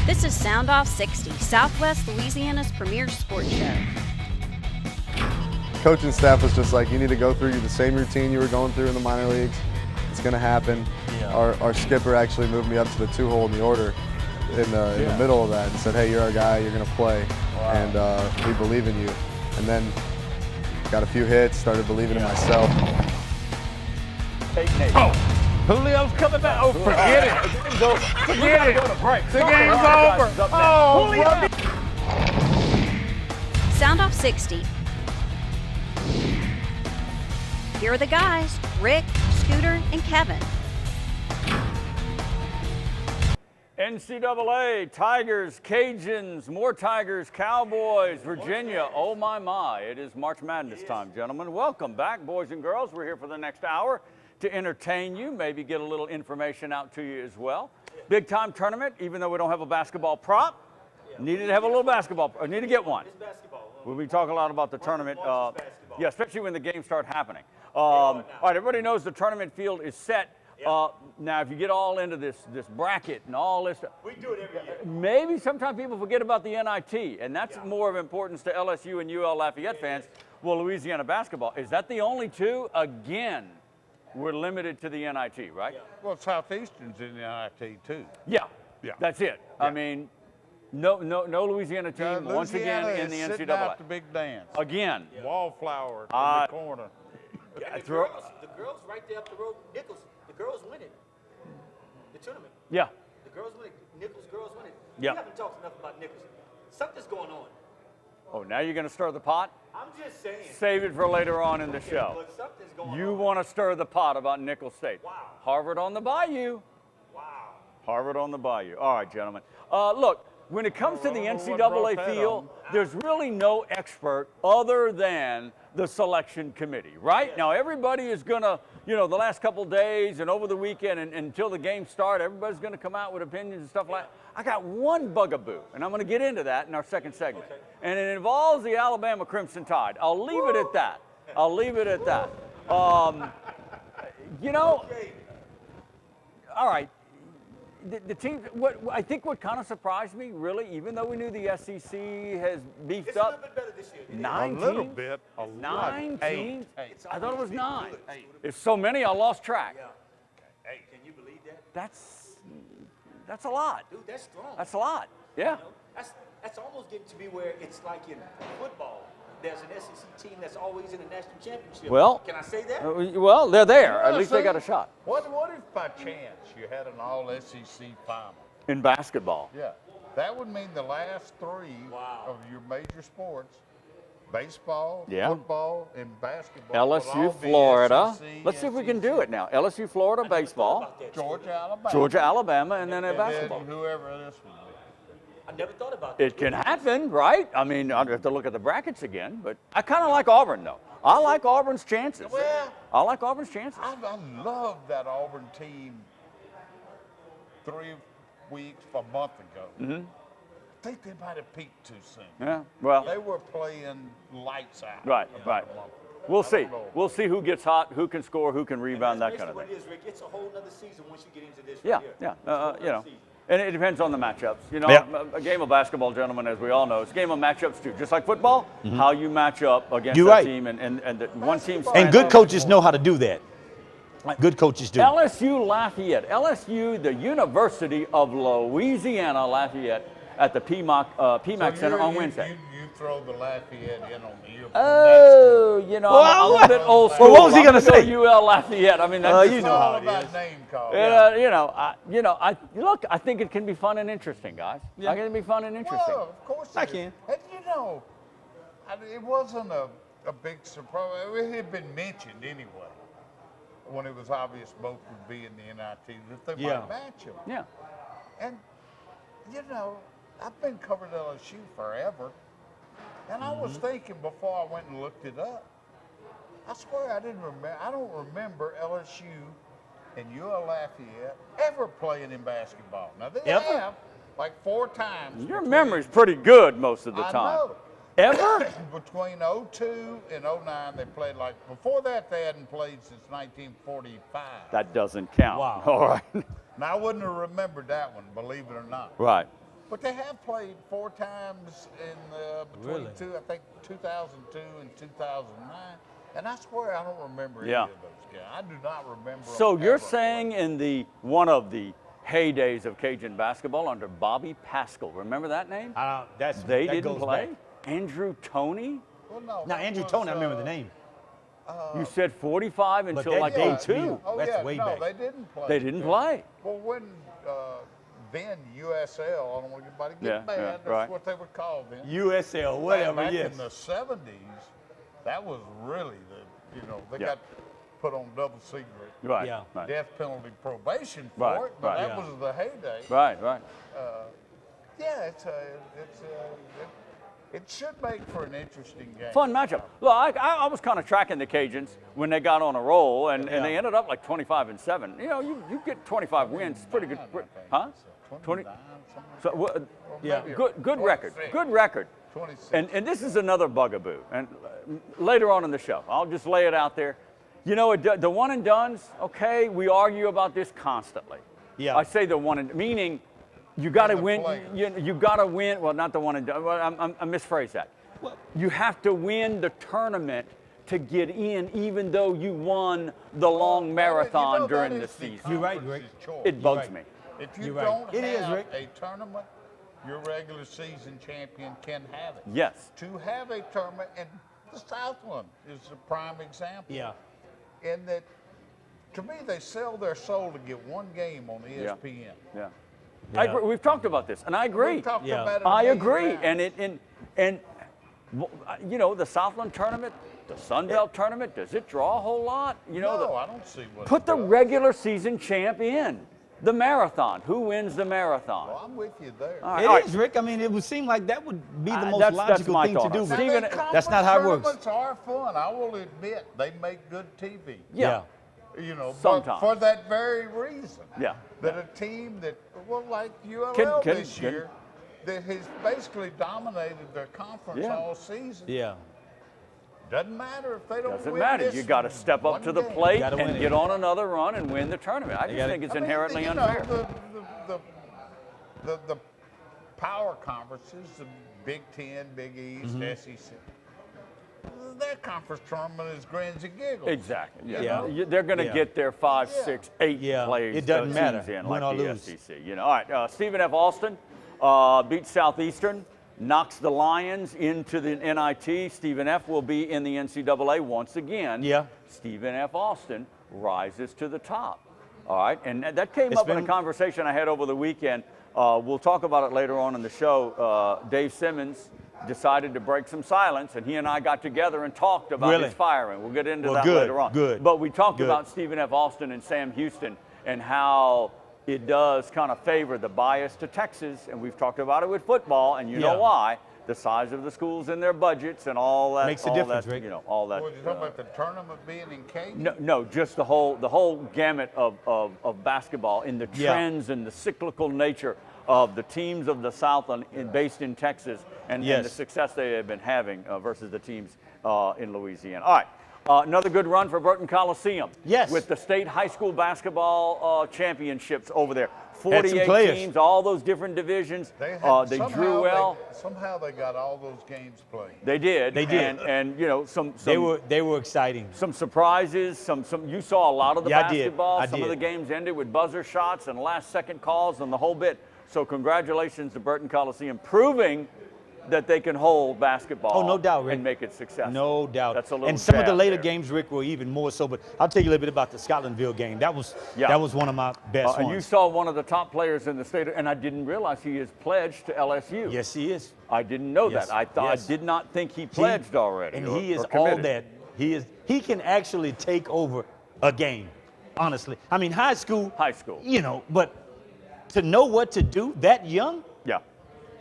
This is Soundoff60, Southwest Louisiana's premier sports show. Coaching staff was just like, you need to go through the same routine you were going through in the minor leagues. It's going to happen. Yeah. Our skipper actually moved me up to the 2-hole in the order in the middle of that and said, hey, you're our guy, you're going to play, and we believe in you. And then got a few hits, started believing in myself. Julio's coming back. Oh, forget it. Forget it. The game's over. Oh, Soundoff60. Here are the guys, Rick, Scooter, and Kevin. NCAA, Tigers, Cajuns, more Tigers, Cowboys, Virginia. Oh, my. It is March Madness time, gentlemen. Welcome back, boys and girls. We're here for the next hour to entertain you, maybe get a little information out to you as well. Big time tournament, even though we don't have a basketball prop. Needed to have a little basketball, or need to get one. We'll be talking a lot about the tournament. Yeah, especially when the games start happening. All right, everybody knows the tournament field is set. Now, if you get all into this bracket and all this, we do it every year. maybe sometimes people forget about the NIT, and that's more of importance to LSU and UL Lafayette fans. Well, Louisiana basketball, is that the only two? Again, we're limited to the NIT, right? Well, Southeastern's in the NIT too. Yeah, Yeah. that's it. Yeah. I mean, no Louisiana team once again in the sitting NCAA. out the big dance. Again. Wallflower in the corner. And the girls right there up the road, Nichols, the girls win it. The tournament. Yeah. The girls win it. Nichols girls win it. Yeah. We haven't talked enough about Nichols. Something's going on. Oh, now you're going to stir the pot? I'm just saying. Save it for later on in the show. But something's going on. You want to stir the pot about Nicholls State. Wow. Harvard on the Bayou. Wow. Harvard on the Bayou. All right, gentlemen. Look, when it comes to the What NCAA brought that field, on? there's really no expert other than the selection committee, right? Yes. Now, everybody is going to, the last couple days and over the weekend and until the games start, everybody's going to come out with opinions and stuff like that. I got one bugaboo, and I'm going to get into that in our second segment. Okay. And it involves the Alabama Crimson Tide. I'll leave it at that. I'll leave it at that. All right. The team, I think what kind of surprised me, really, even though we knew the SEC has beefed It's a little up, bit better this year. 9 A little teams? bit. A lot. 9 teams? Eight. I thought it was 9. It's so many, I lost track. Yeah. Hey, can you believe that? That's a lot. Dude, that's strong. That's a lot. Yeah. That's almost getting to be where it's like in football. There's an SEC team that's always in the national championship. Well, can I say that? Well, they're there. At Yeah, least they see? got a shot. What if by chance you had an all-SEC final? In basketball. Yeah. That would mean the last three Wow. of your major sports, baseball, Yeah. football, and basketball. would all LSU, be Florida. SEC, Let's see if we can SEC. do it now. LSU, Florida, baseball. About that, Georgia, Alabama. Georgia, Alabama, and then a And basketball. then whoever this would be. I never thought about that. It can happen, right? I mean, I'd have to look at the brackets again, but I kind of like Auburn, though. I like Auburn's chances. Well, I like Auburn's chances. I love that Auburn team 3 weeks, a month ago. Mm-hmm. I think they might have peaked too soon. Yeah, well, They were playing lights out. right. We'll I see. don't know. We'll see who gets hot, who can score, who can rebound, that kind of What thing. it is, Rick, it's a whole other season once you get into this. Yeah, right here. yeah. It's a whole other season. And it depends on the matchups. Yeah. A game of basketball, gentlemen, as we all know, it's a game of matchups too. Just like football, how you match up against You're that right. team, and the one team. And good coaches know how to do that. Good coaches do. LSU Lafayette. LSU, the University of Louisiana Lafayette, at the PMAC Center on Wednesday. You throw the Lafayette in on the Oh, I'm a little bit old school. what was he I'm gonna say? Go UL Lafayette. I mean, that's you It's know all how it about is. name call. I think it can be fun and interesting, guys. I think it can be fun and interesting. Well, of course I it is. can. And it wasn't a big surprise. It had been mentioned anyway when it was obvious both would be in the NIT that they Yeah. might match them. Yeah. And, I've been covering LSU forever. And I was thinking before I went and looked it up, I swear I don't remember LSU and UL Lafayette ever playing in basketball. Now they Ever? have like 4 times. Your between- memory's pretty good most of the I time. know. Ever? Between 02 and 09, they played before that they hadn't played since 1945. That doesn't count. Wow. All right. And I wouldn't have remembered that one, believe it or not. Right. But they have played 4 times in between Really? I think 2002 and 2009. And I swear I don't remember Yeah. any of those guys. I do not remember. So them you're ever saying playing. in the one of the heydays of Cajun basketball under Bobby Paschal, remember that name? They that didn't goes play? back. Andrew Toney? Well, no, Now, that Andrew was, Tony, I remember the name. You said 45 until that like dates me. 02. Oh, That's yeah, way no, back. they didn't play. They didn't play. Well, when then USL, I don't want anybody to Yeah, get mad. yeah, That's right. what they were called then. USL, whatever, Back yes. in the 70s, that was really they Yeah. got put on double secret Right. Yeah. Right. death penalty probation for Right, it, but right. that Yeah. was the heyday. Right, right. Yeah, it should make for an interesting game. Fun matchup. Look, I was kind of tracking the Cajuns when they got on a roll, and they ended up like 25-7. You know, you get 25 wins, it's pretty good. Huh? 20. 29, So, Yeah. good record. Good record. 26. And this is another bugaboo. And later on in the show, I'll just lay it out there. You know, the one and dones, okay, we argue about this constantly. Yeah. I say the one and, meaning you got to the win. players. You got to win. Well, not the one and done. Well, I misphrased that. You have to win the tournament to get in, even though you won the long marathon during the season. You're right, Rick. conference's choice. It bugs right. me. If you You're right. don't It is, have Rick. a tournament, your regular season champion can have it. Yes. To have a tournament, and the Southland is a prime example. Yeah. In that, to me, they sell their soul to get one game on ESPN. Yeah. Yeah. I agree. We've talked about this, and I agree. We've talked Yeah. about it a I million agree. times. And you know, the Southland tournament, the Sun Belt tournament, does it draw a whole lot? You know, No, I don't see what put it the does. regular season champ in the marathon. Who wins the marathon? Well, I'm with you there. All right, It all is, right. Rick. I mean, it would seem like that would be the most that's logical my thing to thought do. on it. but Stephen, that's not how it works. Tournaments are fun. I will admit they make good TV. Yeah. You know, but Sometimes. for that very reason. Yeah. That a team that, well, like ULL Can- this can- year, that has basically dominated their conference Yeah. all season. Yeah. Doesn't matter if they don't Doesn't win matter. this You got to step up one to the game. plate Gotta win and it. get on another run and win the tournament. I just gotta- think it's I mean, inherently you know, unfair. The power conferences, the Big Ten, Big East, Mm-hmm. SEC, their conference tournament is grins and giggles. Exactly. Yeah. Yeah. They're going to Yeah. get their 5, Yeah. 6, 8 Yeah. players. It doesn't teams matter, in win like or the lose. SEC. You know. All right. Stephen F. Austin beats Southeastern, knocks the Lions into the NIT. Stephen F. will be in the NCAA once again. Yeah. Stephen F. Austin rises to the top. All right. And that came It's up in a been- conversation I had over the weekend. We'll talk about it later on in the show. Dave Simmons decided to break some silence, and he and I got together and talked about Really? his firing. We'll get into Well, that good, later on. good, But we talked good. about Stephen F. Austin and Sam Houston and how it does kind of favor the bias to Texas, and we've talked about it with football, and you know Yeah. why. The size of the schools and their budgets and all that. Makes a all difference, that, Rick. You know, all that. What, you talking about the tournament being in Cajun? No, just the whole gamut of basketball in the Yeah. trends and the cyclical nature of the teams of the South based in Texas and the Yes. success they have been having versus the teams in Louisiana. All right. Another good run for Burton Coliseum. Yes. With the state high school basketball championships over there. Had some 48 players. teams, all those different divisions. They They drew well. Somehow they got all those games played. They did. They did. And you know, some They were exciting. some surprises, some you saw a lot of the Yeah, I did. basketball. I Some of did. the games ended with buzzer shots and last second calls and the whole bit. So congratulations to Burton Coliseum proving that they can hold basketball Oh, no doubt, Rick. and make it successful. No doubt. That's a little and some of the jab later there. games, Rick, were even more so. But I'll tell you a little bit about the Scotlandville game. That was Yeah. one of my best And ones. you saw one of the top players in the state, and I didn't realize he is pledged to LSU. Yes, he is. I didn't know Yes, that. I thought yes. I did not think he pledged already. And or- he is or all committed. that. He can actually take over a game. Honestly, I mean, high school. High school. You know, but to know what to do that young, Yeah.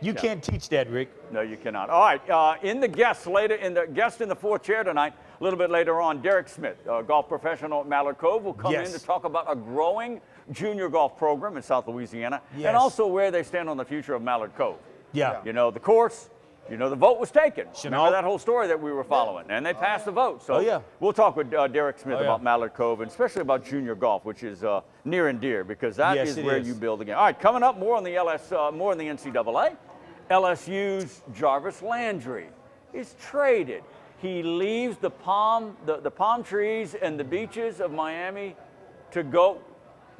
you can't teach that, Rick. No, you cannot. All right, in the guest in the fourth chair tonight, a little bit later on, Derek Smith, golf professional at Mallard Cove, will come Yes. in to talk about a growing junior golf program in South Louisiana, Yes. and also where they stand on the future of Mallard Cove. Yeah. You know, the course, You know, the vote was taken. Chenault. Remember that whole story that we were following? And they passed the vote. So yeah. we'll talk with Derek Smith Oh, yeah. about Mallard Cove, and especially about junior golf, which is near and dear, because that Yes, is it where is. you build again. All right, coming up, more on the more on the NCAA. LSU's Jarvis Landry is traded. He leaves the palm trees and the beaches of Miami to go.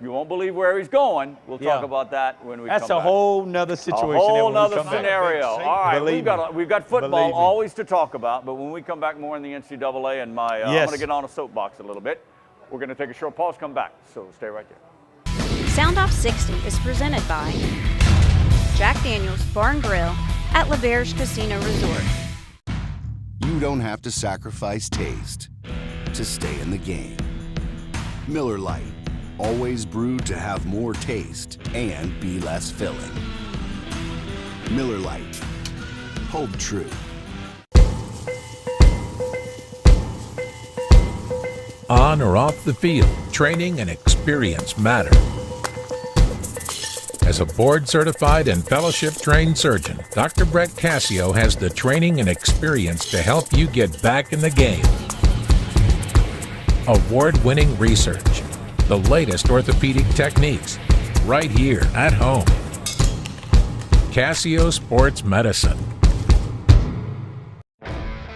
You won't believe where he's going. We'll talk about that when we come back. That's a whole nother situation. A whole when we nother come back. scenario. All right, Believe we've got football Believe me. always to talk about, but when we come back, more in the NCAA, and I'm Yes. going to get on a soapbox a little bit. We're going to take a short pause, come back, so stay right there. Soundoff60 is presented by Jack Daniels Bar and Grill at LaBerge Casino Resort. You don't have to sacrifice taste to stay in the game. Miller Lite, always brewed to have more taste and be less filling. Miller Lite, hold true. On or off the field, training and experience matter. As a board-certified and fellowship-trained surgeon, Dr. Brett Cassio has the training and experience to help you get back in the game. Award-winning research, the latest orthopedic techniques, right here at home. Cassio Sports Medicine.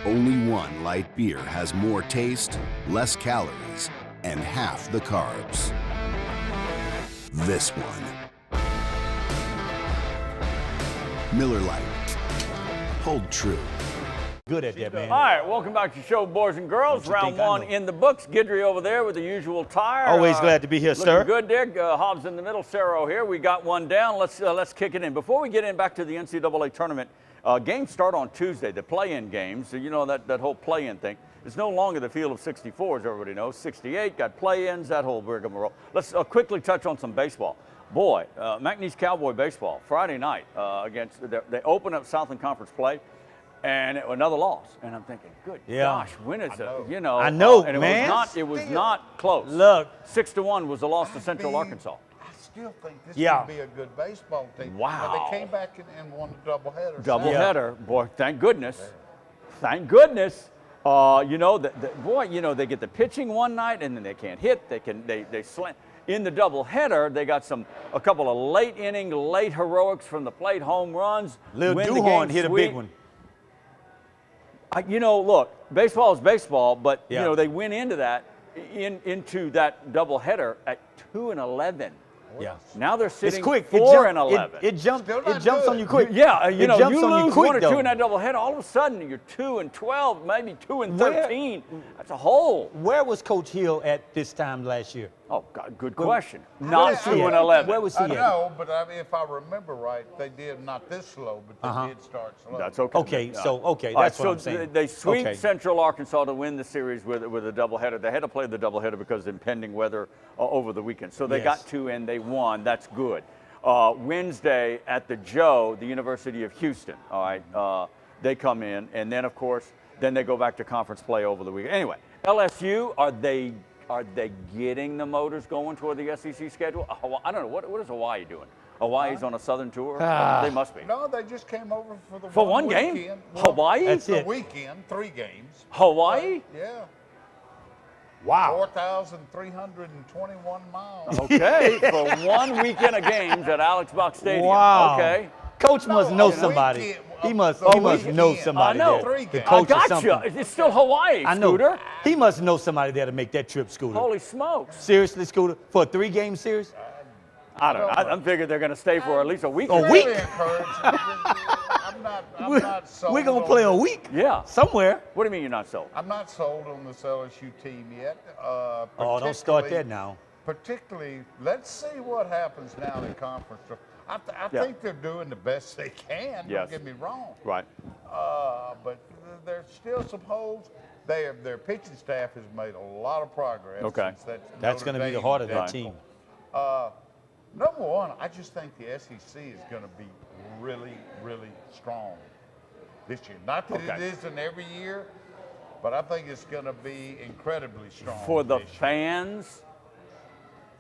Only one light beer has more taste, less calories, and half the carbs. This one. Miller Lite. Hold true. Good at that, man. All right, welcome back to the show, boys and girls. Don't you Round think I one know? in the books. Guidry over there with the usual tire. Always glad to be here, looking sir. Good there. Hobbs in the middle, Cerro here. We got one down. Let's kick it in. Before we get in back to the NCAA tournament, games start on Tuesday. The play-in games. So you know that whole play-in thing. It's no longer the field of 64, as everybody knows. 68 got play-ins. That whole rigmarole. Let's quickly touch on some baseball. Boy, McNeese Cowboy baseball Friday night against. They open up Southland Conference play. And another loss, and I'm thinking, good gosh, when is it? You know, I know, and man. It was not close. Look, 6-1 was the loss to Central Arkansas. I still think this Yeah. would be a good baseball team. Wow. But they came back and won the doubleheader. Doubleheader, boy, thank goodness, thank goodness. You know, they get the pitching one night, and then they can't hit. They slant. In the doubleheader, they got a couple of late heroics from the plate, home runs. Lil win the Duhorn game hit a sweet. big one. You know, look, baseball is baseball, but Yeah. you know they went into that doubleheader at 2-11. Yeah. Now they're sitting It's quick. 4-11. It jumps. Still It not jumps good. on you quick. Yeah, you It know, jumps you on you lose quick, 1 or 2 though. in that doubleheader, all of a sudden you're 2-12, maybe 2-13. That's a hole. Where was Coach Hill at this time last year? Oh, God, good question. Where Not was he at? 2-11. Where was he I at? know, but if I remember right, they did not this slow, but they did start slow. That's okay. Okay, so All that's right, what I'm saying. They sweep Okay. Central Arkansas to win the series with a doubleheader. They had to play the doubleheader because of impending weather over the weekend. So they Yes. got 2 and they won. That's good. Wednesday at the Joe, the University of Houston. All right, they come in, and then of course, then they go back to conference play over the weekend. Anyway, LSU, are they getting the motors going toward the SEC schedule? I don't know. What is Hawaii doing? Hawaii's on a southern tour. They must be. No, they just came over for the For one game? weekend. Hawaii? That's The it. weekend, 3 games. Hawaii? Yeah. Wow. 4,321 miles. Okay, for 1 weekend of games at Alex Box Stadium. Wow. Okay. Coach must know a somebody. weekend. He must A know weekend. somebody I know. there. 3 The games. I coach or got something. you. It's still Hawaii, I know. Scooter. He must know somebody there to make that trip, Scooter. Holy smokes. Seriously, Scooter? For a 3-game series? I don't know. I'm figuring they're going to stay for at least a week. A Really week? encouraged. I'm not sold. We're going to on play a this. week? Yeah. Somewhere. What do you mean you're not sold? I'm not sold on this LSU team yet. Oh, don't start particularly- that now. Particularly, let's see what happens now in conference. I Yeah. think they're doing the best they can. Yes. Don't get me wrong. Right. But there's still some holes. Their pitching staff has made a lot of progress. Okay. Since that That's Notre going to be the Dame heart of that debacle. team. Number one, I just think the SEC is going to be really, really strong this year. Not that Okay. it isn't every year, but I think it's going to be incredibly strong. For the this year. fans,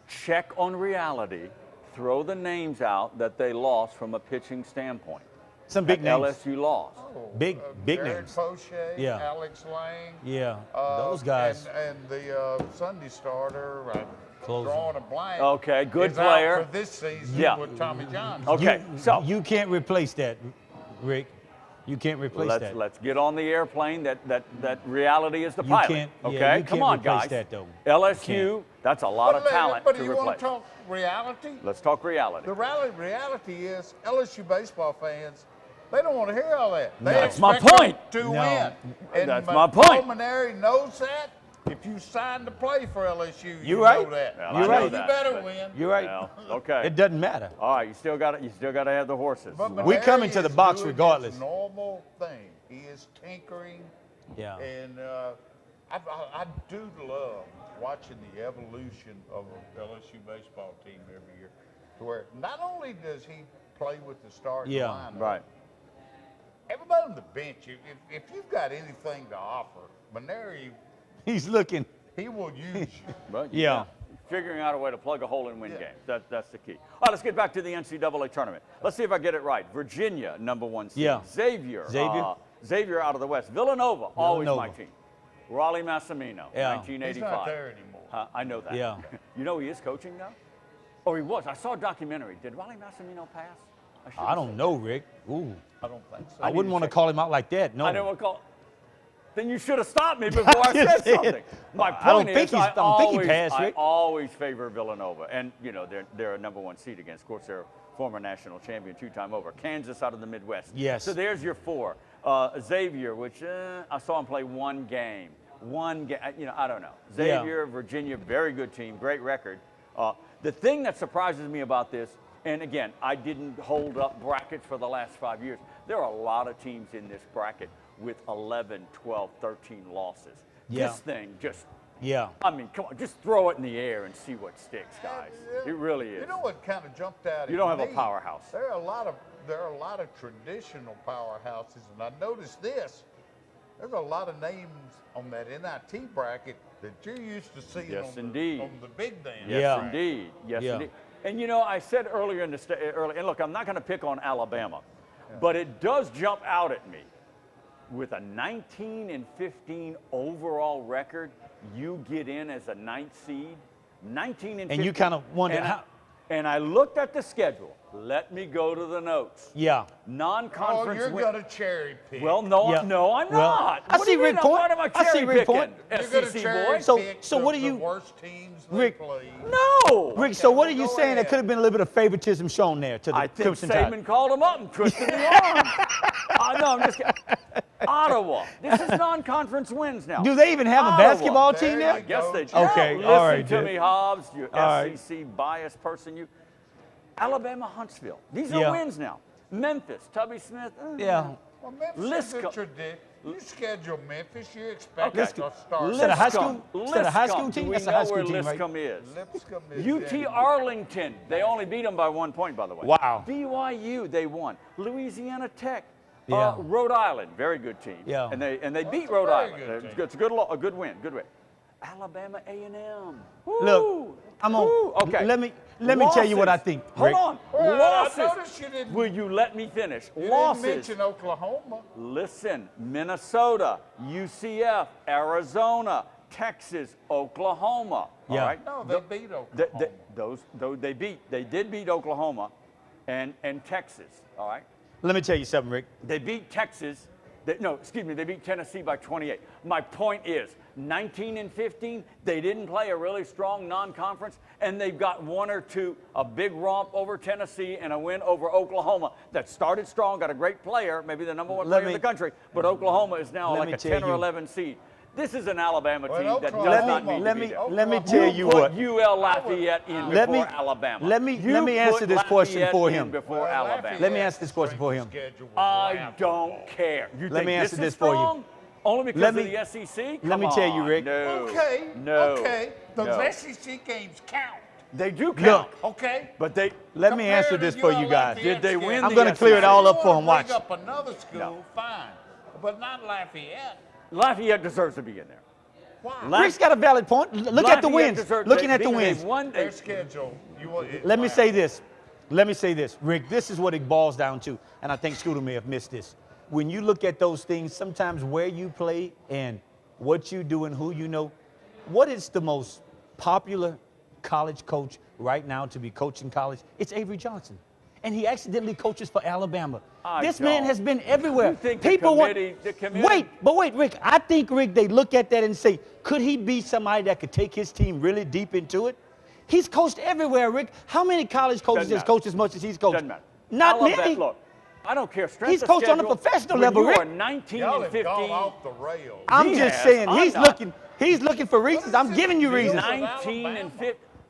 check on reality. Throw the names out that they lost from a pitching standpoint. Some big names. LSU lost. Big Jared names. Poche, Yeah. Alex Lang. Yeah, those guys. And the Sunday starter, Closing. drawing a blank. Okay, good is player. out for this season with Tommy John. Okay, so You can't replace that, Rick. You can't replace that. let's get on the airplane. That reality is the You pilot. can't- yeah, okay, you come can't on, replace guys. that, though. LSU, that's a lot of talent but to you want replace. to talk reality? Let's talk reality. The reality is LSU baseball fans, they don't want to hear all that. They That's my expect point. them to No. win. And That's my point. Marinari knows that. If you signed to play for LSU, you right. know that. Well, You're I know right. You that, better but- win. You're right. Well, okay. It doesn't matter. All right, you still got to have the horses. But We come Marinari into the is box doing regardless. his normal thing. He is tinkering. Yeah. And I do love watching the evolution of an LSU baseball team every year, to where not only does he play with the starting Yeah. lineup, Right. everybody on the bench, if you've got anything to offer, Marinari, He's looking. he will use you. But Yeah. figuring out a way to plug a hole and win Yeah. games. That's the key. All right, let's get back to the NCAA tournament. Let's see if I get it right. Virginia, #1 seed. Yeah. Xavier. Xavier. Xavier out of the West. Villanova, always Villanova. my team. Raleigh Massimino, Yeah. 1985. He's not there anymore. I know that. Yeah. You know he is coaching now? Or he was. I saw a documentary. Did Raleigh Massimino pass? shouldn't I don't say. know, Rick. Ooh. I don't think so. I wouldn't to want to check. call him out like that. No. I didn't want to call. Then you should have stopped me before I just said said- something. My point I don't think is, he's- I don't think he passed, I Rick. always favor Villanova, and you know they're a #1 seed against. Of course, they're former national champion 2-time over. Kansas out of the Midwest. Yes. So there's your 4. Xavier, which I saw him play one game. I don't know. Xavier, Virginia, very good team, great record. The thing that surprises me about this, and again, I didn't hold up brackets for the last 5 years. There are a lot of teams in this bracket with 11, 12, 13 losses. Yeah. This thing just, Yeah. I mean, come on, just throw it in the air and see what sticks, guys. It really is. You know what kind of jumped out? You at don't have a me? powerhouse. There are a lot of traditional powerhouses, and I noticed this. There's a lot of names on that NIT bracket that you're used to seeing Yes, on, indeed. on the big dance. Yes, Yeah. indeed. Yes, Yeah. indeed. And you know, I said earlier and look, I'm not going to pick on Alabama, but it does jump out at me. With a 19-15 overall record, you get in as a 9th seed. 19-15. And you kind of wonder how. And I looked at the schedule. Let me go to the notes. Yeah. Oh, Non-conference. you're going to cherry pick. Well, no, Yeah. no, I'm Well, not. I What see do you mean? Rick point. What am I I see cherry Rick point. picking? you're going to SEC cherry boy? So- pick so what do the you- worst teams they Rick, play. No. Rick, so what are well, you go saying? There ahead. could have been a little bit of favoritism shown there to the I think Crimson Tide. Saban called him up and twisted the arm. No, I'm just kidding. Ottawa. This is non-conference wins now. Do they even have a Ottawa. basketball There team you there? go. Yes, they do. Okay, Listen all right, to dude. me, Hobbs, you All right. SEC biased person. You. Alabama, Huntsville. These are Yeah. wins now. Memphis, Tubby Smith. Yeah. Well, Memphis is a Liscum. tradition. You schedule Memphis, you expect Okay. it to start. Is that a high school? Lipscomb. Is that a high school Lipscomb. team? Do we That's a know high school where team, right? Lipscomb is? Lipscomb is UT in. Arlington. They only beat them by 1 point, by the way. Wow. BYU, they won. Louisiana Tech. Yeah. Rhode Island, very good team. Yeah. And they beat a Rhode very Island. good team. It's a good win. Good win. Alabama A&M. Look, Woo. I'm on. Woo. Okay. Let me tell you what I think, Hold Rick. on. Well, Losses. I noticed you didn't. Will you let me finish? You Losses. didn't mention Oklahoma. Listen, Minnesota, UCF, Arizona, Texas, Oklahoma. Yeah. All right. No, they beat Oklahoma. They did beat Oklahoma and Texas. All right. Let me tell you something, Rick. They beat Texas. They beat Tennessee by 28. My point is, 19-15, they didn't play a really strong non-conference, and they've got one or two, a big romp over Tennessee and a win over Oklahoma that started strong, got a great player, maybe the #1 Let player in the country, but Oklahoma is now let like me a tell 10 or you. 11 seed. This is an Alabama Well, team that does Oklahoma- not need let to me be there. let me Oklahoma- tell you put what. UL Lafayette in Let before me- Alabama. let me You answer put this question Lafayette for in him. Before Well, Alabama. Lafayette's Let me ask this question for him. schedule was I laughable. don't care. You Let think me this answer is this for you. strong? Only because Let of me- the SEC? let me Come tell you, on. Rick. No. Okay. No. Okay. Those No. SEC games count. They do count. Okay. But they. Let me Compared answer to this for you UL guys. Lafayette's Did they win schedule. I'm going to the clear it SEC? all up You for him. wanna Watch. bring up another school, No. fine, but not Lafayette. Lafayette deserves to be in there. Why? Rick's got a valid point. Look at the Lafayette wins. deserves- Looking they- at the they wins. won. Their schedule. Let me say this. Let me say this, Rick, this is what it boils down to, and I think Scooter may have missed this. When you look at those things, sometimes where you play and what you do and who you know, what is the most popular college coach right now to be coaching college? It's Avery Johnson. And he accidentally coaches for Alabama. This man has been everywhere. You think People the committee... Wait, Rick. I think, Rick, they look at that and say, could he be somebody that could take his team really deep into it? He's coached everywhere, Rick. How many college coaches has coached as much as he's coached? Doesn't matter. Not many. Look, I don't care. Strength He's of coached on a schedule, professional when level, you Rick. are 19 Y'all and have 15. gone off the rails. I'm just saying, I'm he's looking for reasons. I'm giving you reasons.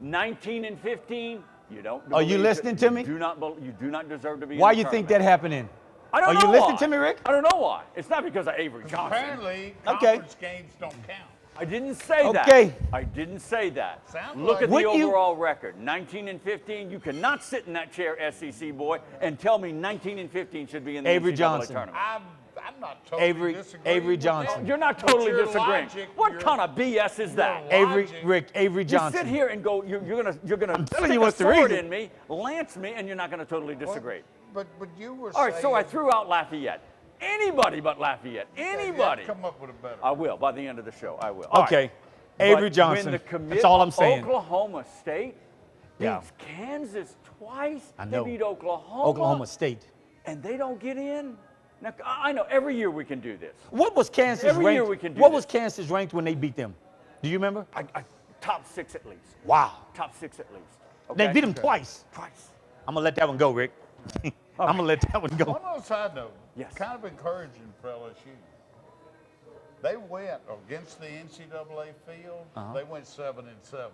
19 and 15. You don't. Are you listening to me? You do not deserve to be. Why in the you think tournament. that happening? I don't know Are you listening why. to me, Rick? I don't know why. It's not because of Avery Johnson. Apparently, Okay. conference games don't count. I didn't say that. Okay. I didn't say that. Sounds Look like- at the Wouldn't you- overall record. 19 and 15. You cannot sit in that chair, SEC boy, and tell me 19 and 15 should be in the Avery NCAA Johnson. tournament. I'm not totally Avery disagreeing with Johnson. that. You're not But totally your disagreeing. logic, What your- kind of BS is that? Avery You Johnson. sit here and go, you're gonna telling stick you a what's the sword reason. in me, lance me, and you're not gonna totally disagree. But you were All right, so I saying- threw out Lafayette. Anybody but Lafayette. Yeah, you have to Anybody. come up with a better. I will by the end of the show. I will. All Okay. right. Avery But Johnson. When the committee, That's all I'm saying. Oklahoma State Yeah. beats Kansas twice. I know. They beat Oklahoma. Oklahoma State. And they don't get in. Now I know every year we can do this. What was Kansas Every ranked? year we can do what this. was Kansas ranked when they beat them? Do you remember? Top 6 at least. Wow. Top 6 at least. They Okay? beat them twice. Twice. I'm gonna let that one go, Rick. I'm gonna let that one go. One on a side note, Yes. kind of encouraging for LSU. They went against the NCAA field. They went 7-7 this year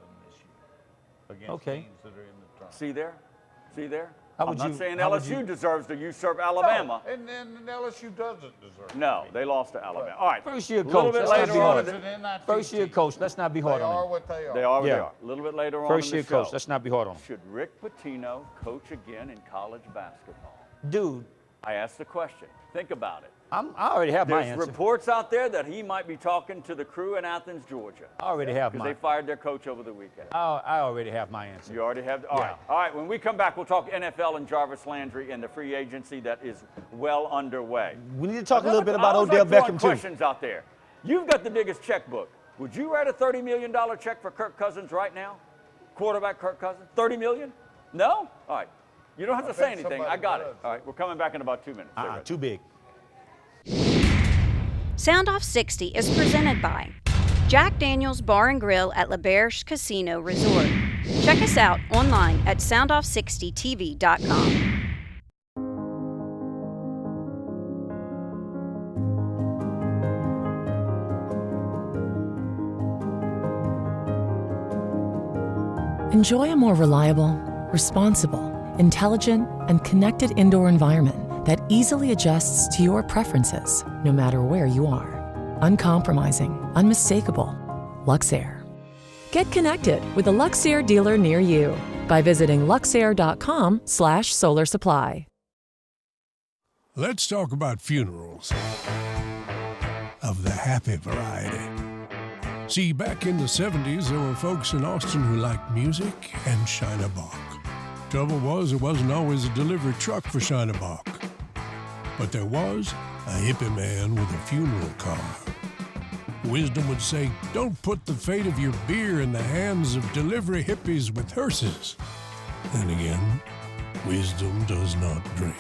against Okay. teams that are in the tournament. See there? See there? How I'm would not you- saying how would LSU you- deserves to usurp Alabama. No, and LSU doesn't deserve it. No, they lost to Alabama. All right. First year A little coach. bit Let's not later be on. hard. in It's the- an NIT First year team. coach. Let's not be They hard are on him. what they are. They are what they Yeah. are. A little bit later on First in year the show. coach. Let's not be hard on him. Should Rick Pitino coach again in college basketball? Dude, I asked the question. Think about it. I already have my There's answer. reports out there that he might be talking to the crew in Athens, Georgia, I already have because they mine. fired their coach over the weekend. I already have my answer. You already have. All right. All right. When we come back, we'll talk NFL and Jarvis Landry and the free agency that is well underway. We need to talk a little bit about I was Odell throwing Beckham too. questions out there. You've got the biggest checkbook. Would you write a $30 million check for Kirk Cousins right now? Quarterback Kirk Cousins? $30 million? No? All right. You don't have to I say think anything. I somebody got it. does. All right. We're coming back in about 2 minutes. Stay ready. Too big. Soundoff60 is presented by Jack Daniels Bar and Grill at LaBerge Casino Resort. Check us out online at soundoff60tv.com. Enjoy a more reliable, responsible, intelligent, and connected indoor environment that easily adjusts to your preferences, no matter where you are. Uncompromising, unmistakable. Luxair. Get connected with a Luxair dealer near you by visiting luxair.com/solar supply. Let's talk about funerals of the happy variety. See, back in the 70s, there were folks in Austin who liked music and Shinerbach. Trouble was, it wasn't always a delivery truck for Shinerbach. But there was a hippie man with a funeral car. Wisdom would say, don't put the fate of your beer in the hands of delivery hippies with hearses. Then again, wisdom does not drink.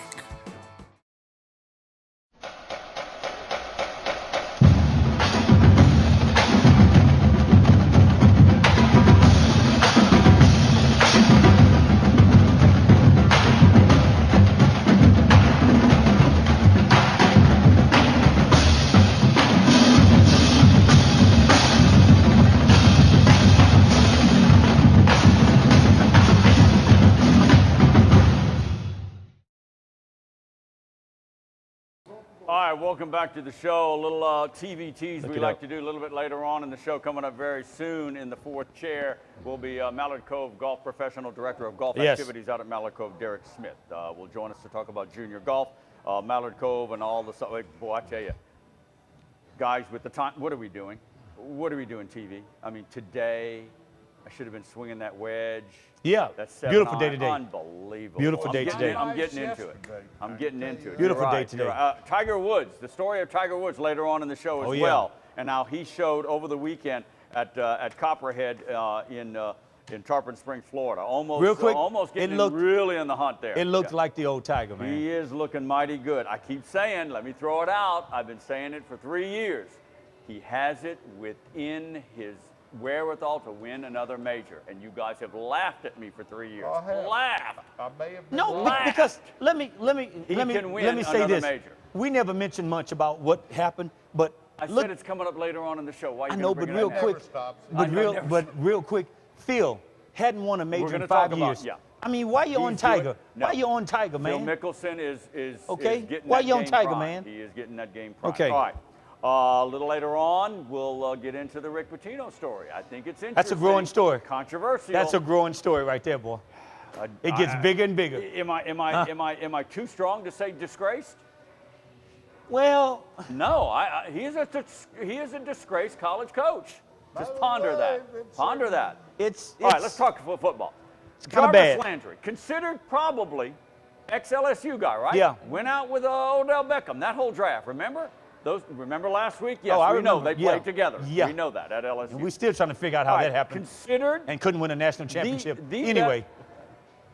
All right, welcome back to the show. A little TV tease we like to do a little bit later on in the show. Coming up very soon in the fourth chair will be Mallard Cove Golf Professional Director of Golf Activities out at Mallard Cove, Derek Smith. Will join us to talk about junior golf, Mallard Cove, and all the stuff. Boy, I tell you, guys, with the time, what are we doing? What are we doing, TV? I mean, today, I should have been swinging that wedge. Yeah, That 7 beautiful day iron. today. Unbelievable. Beautiful day today. I'm getting into it. I'm getting into it. Beautiful You're day right. today. You're right. Tiger Woods, the story of Tiger Woods later on in the show as well, and how he showed over the weekend at Copperhead in Tarpon Springs, Florida. Almost, real quick, almost getting really in the hunt there. It looked like the old Tiger, man. He is looking mighty good. I keep saying, let me throw it out. I've been saying it for 3 years. He has it within his wherewithal to win another major, and you guys have laughed at me for 3 years. Laughed. I may have No, because let me say this. Major. We never mentioned much about what happened, but I said it's coming up later on in the show. Why you I know, but bring it real up quick, now? real quick, Phil hadn't won a major in 5 years. I mean, why you on Tiger? No. Why you on Tiger, man? Phil Mickelson is okay. getting Why that you on game Tiger, prime. man? He is getting that game prime. Okay. All right. A little later on, we'll get into the Rick Pitino story. I think it's interesting. That's a growing story. Controversial. That's a growing story right there, boy. It gets bigger and bigger. Am I too strong to say disgraced? Well, no. He is a disgraced college coach. Just ponder that. Ponder that. All right. Let's talk football. It's kind of bad. Jarvis Landry, considered probably ex-LSU guy, right? Yeah. Went out with Odell Beckham. That whole draft. Remember? Remember last week? Yes, I we know remember. they played together. Yeah. We know that at LSU. And we're still trying to figure out how that happened. Considered and couldn't win a national championship. Anyway.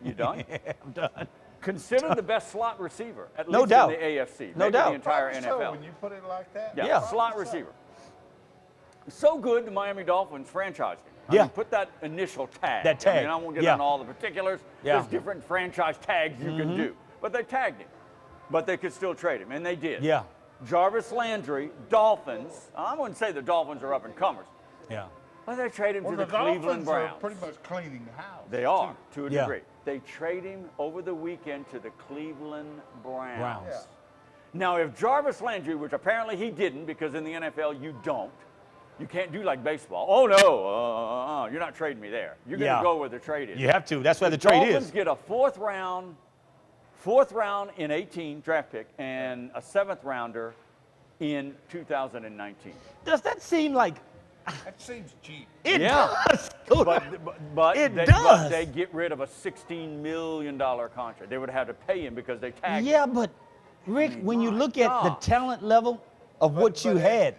You done? Yeah, I'm done. Considered the best slot receiver, at No least doubt. in the AFC. No maybe doubt. the entire So NFL. when you put it like that. Yeah. Slot receiver. So good, the Miami Dolphins franchised him. I mean, put that initial tag. That tag. I mean, I won't get into all the particulars. Yeah. There's different franchise tags you can do. But they tagged him. But they could still trade him, and they did. Yeah. Jarvis Landry, Dolphins. I wouldn't say the Dolphins are up and comers. Yeah. But they trade him to the Dolphins Cleveland Browns. are pretty much cleaning the house. They are, to a Yeah. degree. They trade him over the weekend to the Cleveland Browns. Yeah. Now, if Jarvis Landry, which apparently he didn't, because in the NFL you don't, you can't do like baseball. Oh, no, you're not trading me there. You're going to go where the trade is. You have to. That's where the trade Dolphins is. get a fourth round in 18 draft pick and a 7th rounder in 2019. Does that seem like... That seems cheap. It Yeah. does. But It they, does. But they get rid of a $16 million contract. They would have to pay him because they tagged him. Yeah, but Rick, when you look at the talent level of what you had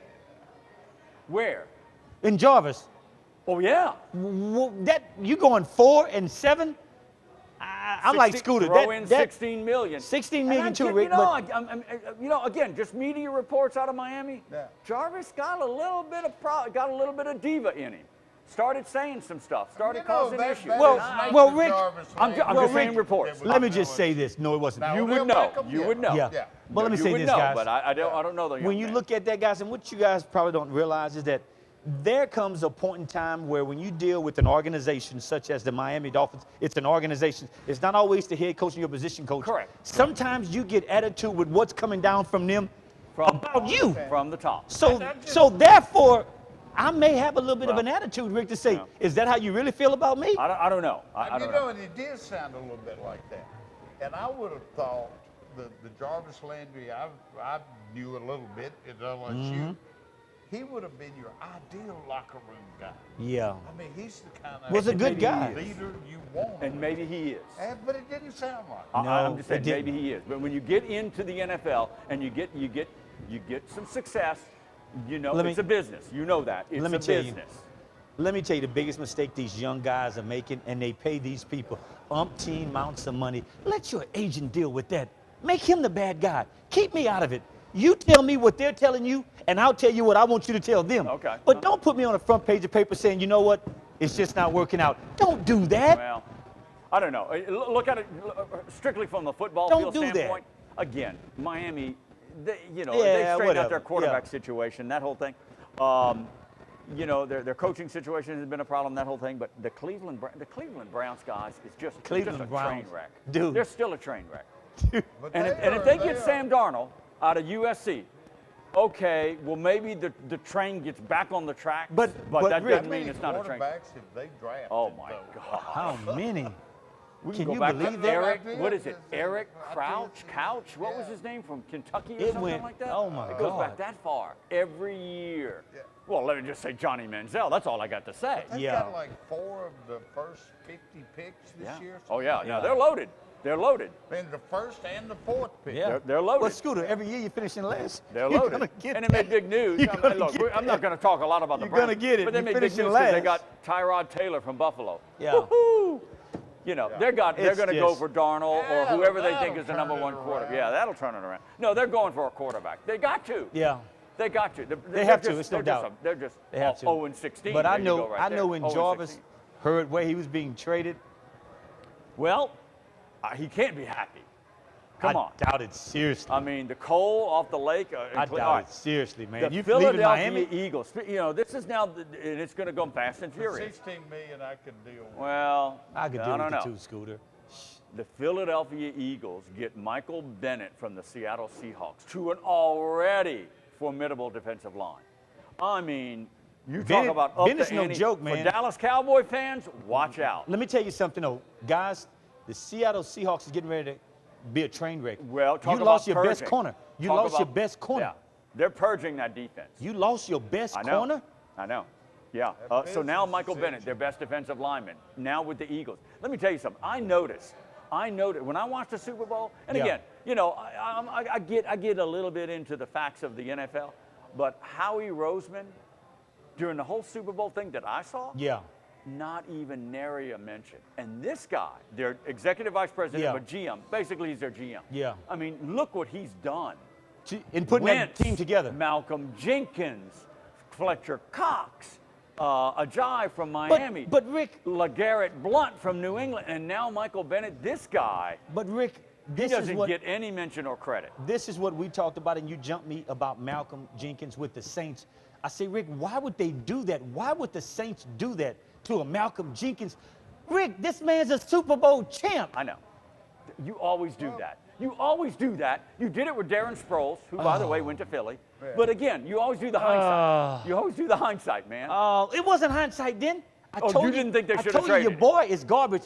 Where? in Jarvis, Oh, yeah. that you going 4 and 7? I'm like Scooter. Throw in $16 million. 16 million And too, Rick. Again, just media reports out of Miami. Yeah. Jarvis got a little bit of diva in him. Started saying some stuff. Started You know, causing that- issues. that Well, is nice well, for Rick, Jarvis I'm Landry. just saying reports. Let me just say this. No, it wasn't. Now, You Odell would know. Beckham? You Yeah. would know. Yeah. Yeah. But let me You say would this, know, guys. but I don't know the young When you man. look at that, guys, and what you guys probably don't realize is that there comes a point in time where when you deal with an organization such as the Miami Dolphins, it's an organization. It's not always the head coach and your position coach. Correct. Sometimes you get attitude with what's coming down from them about you. From the top. So therefore, I may have a little bit of an attitude, Rick, to say, is that how you really feel about me? I don't know. I don't know. And it did sound a little bit like that. And I would have thought the Jarvis Landry, I knew a little bit at LSU. He would have been your ideal locker room guy. Yeah. I mean, he's the kind of Was a good guy. leader you want. And maybe he is. But it didn't sound like it. I'm just saying it didn't. maybe he is. But when you get into the NFL and you get some success, you know it's a business. You know that. It's Let me a tell you. business. Let me tell you the biggest mistake these young guys are making, and they pay these people umpteen amounts of money. Let your agent deal with that. Make him the bad guy. Keep me out of it. You tell me what they're telling you, and I'll tell you what I want you to tell them. Okay. But don't put me on the front page of paper saying, you know what, it's just not working out. Don't do that. Well, I don't know. Look at it strictly from the football Don't field do that. standpoint. Again, Miami, they straightened whatever. out their quarterback Yeah. situation, that whole thing. Their coaching situation has been a problem, that whole thing. But the Cleveland Browns guys is just a Cleveland train Browns. wreck. Dude. They're still a train wreck. But And if they they get Sam Darnold out of USC, okay, well maybe the train gets back on the track. But that Rick, doesn't mean it's not a train. quarterbacks have they drafted? Oh my though? God! How many? We Can go you back believe to that? Eric, what is it? Eric Couch? What was his name, from Kentucky or something like that? Oh my It goes God. back that far every year. Yeah. Well, let me just say Johnny Manziel. That's all I got to say. They got like 4 of the first 50 picks this year. Oh yeah, yeah. They're loaded. They're loaded. And the first and the 4th pick. Yeah. They're loaded. Well, Scooter, every year you finish in last. They're You're loaded. gonna get And it made big news. You're gonna Look, get I'm not going to talk a lot about the You're Browns. gonna get it. But they You made big finish in news because they last. got Tyrod Taylor from Buffalo. Yeah. Woo-hoo! You know, they're going It's to go just- for Darnold or Yeah, whoever they that'll think is the turn number it 1 quarterback. around. Yeah, that'll turn it around. No, they're going for a quarterback. They got to. Yeah. They got to. They have to, it's no they're doubt. They're just They have to. 0-16. But I There you know, go right I know there. when 0-16. Jarvis heard where he was being traded, Well, he can't be happy. Come on. I doubt it seriously. I mean, the coal off the lake. I doubt it seriously, man. The You leaving Philadelphia Miami? Eagles. You know, this is now, and it's going to go fast and For furious. $16 million, I could deal with. Well, I could I do don't with know. the 2, Scooter. The Philadelphia Eagles get Michael Bennett from the Seattle Seahawks to an already formidable defensive line. I mean, you talk Bennett- about up Bennett's the no ante. joke, man. For Dallas Cowboy fans, watch out. Let me tell you something, though. Guys, the Seattle Seahawks is getting ready to be a train wreck. Well, talk you about lost your best purging. corner. You Talk lost your about- best corner. Yeah, they're purging that defense. You lost your best I know. corner? I know. Yeah. So now Michael Bennett, their best defensive lineman, now with the Eagles. Let me tell you something. I noticed when I watched the Super Bowl, and Yeah. again, you know, I get a little bit into the facts of the NFL, but Howie Roseman, during the whole Super Bowl thing that I saw, Yeah. not even nary a mention. And this guy, their executive vice president, Yeah. but GM, basically he's their GM. Yeah. I mean, look what he's done. In putting Wentz, that team together. Malcolm Jenkins, Fletcher Cox, Ajayi from Miami. But Rick, LeGarrette Blount from New England, and now Michael Bennett. This guy, but Rick, he this is doesn't what get any mention or credit. this is what we talked about, and you jumped me about Malcolm Jenkins with the Saints. I say, Rick, why would they do that? Why would the Saints do that to a Malcolm Jenkins? Rick, this man's a Super Bowl champ. I know. You always do that. You always do that. You did it with Darren Sproles, who, by the way, went to Philly. But again, you always do the hindsight. You always do the hindsight, man. It wasn't hindsight then. I Oh, told you didn't think they should have I told you your traded him. boy is garbage.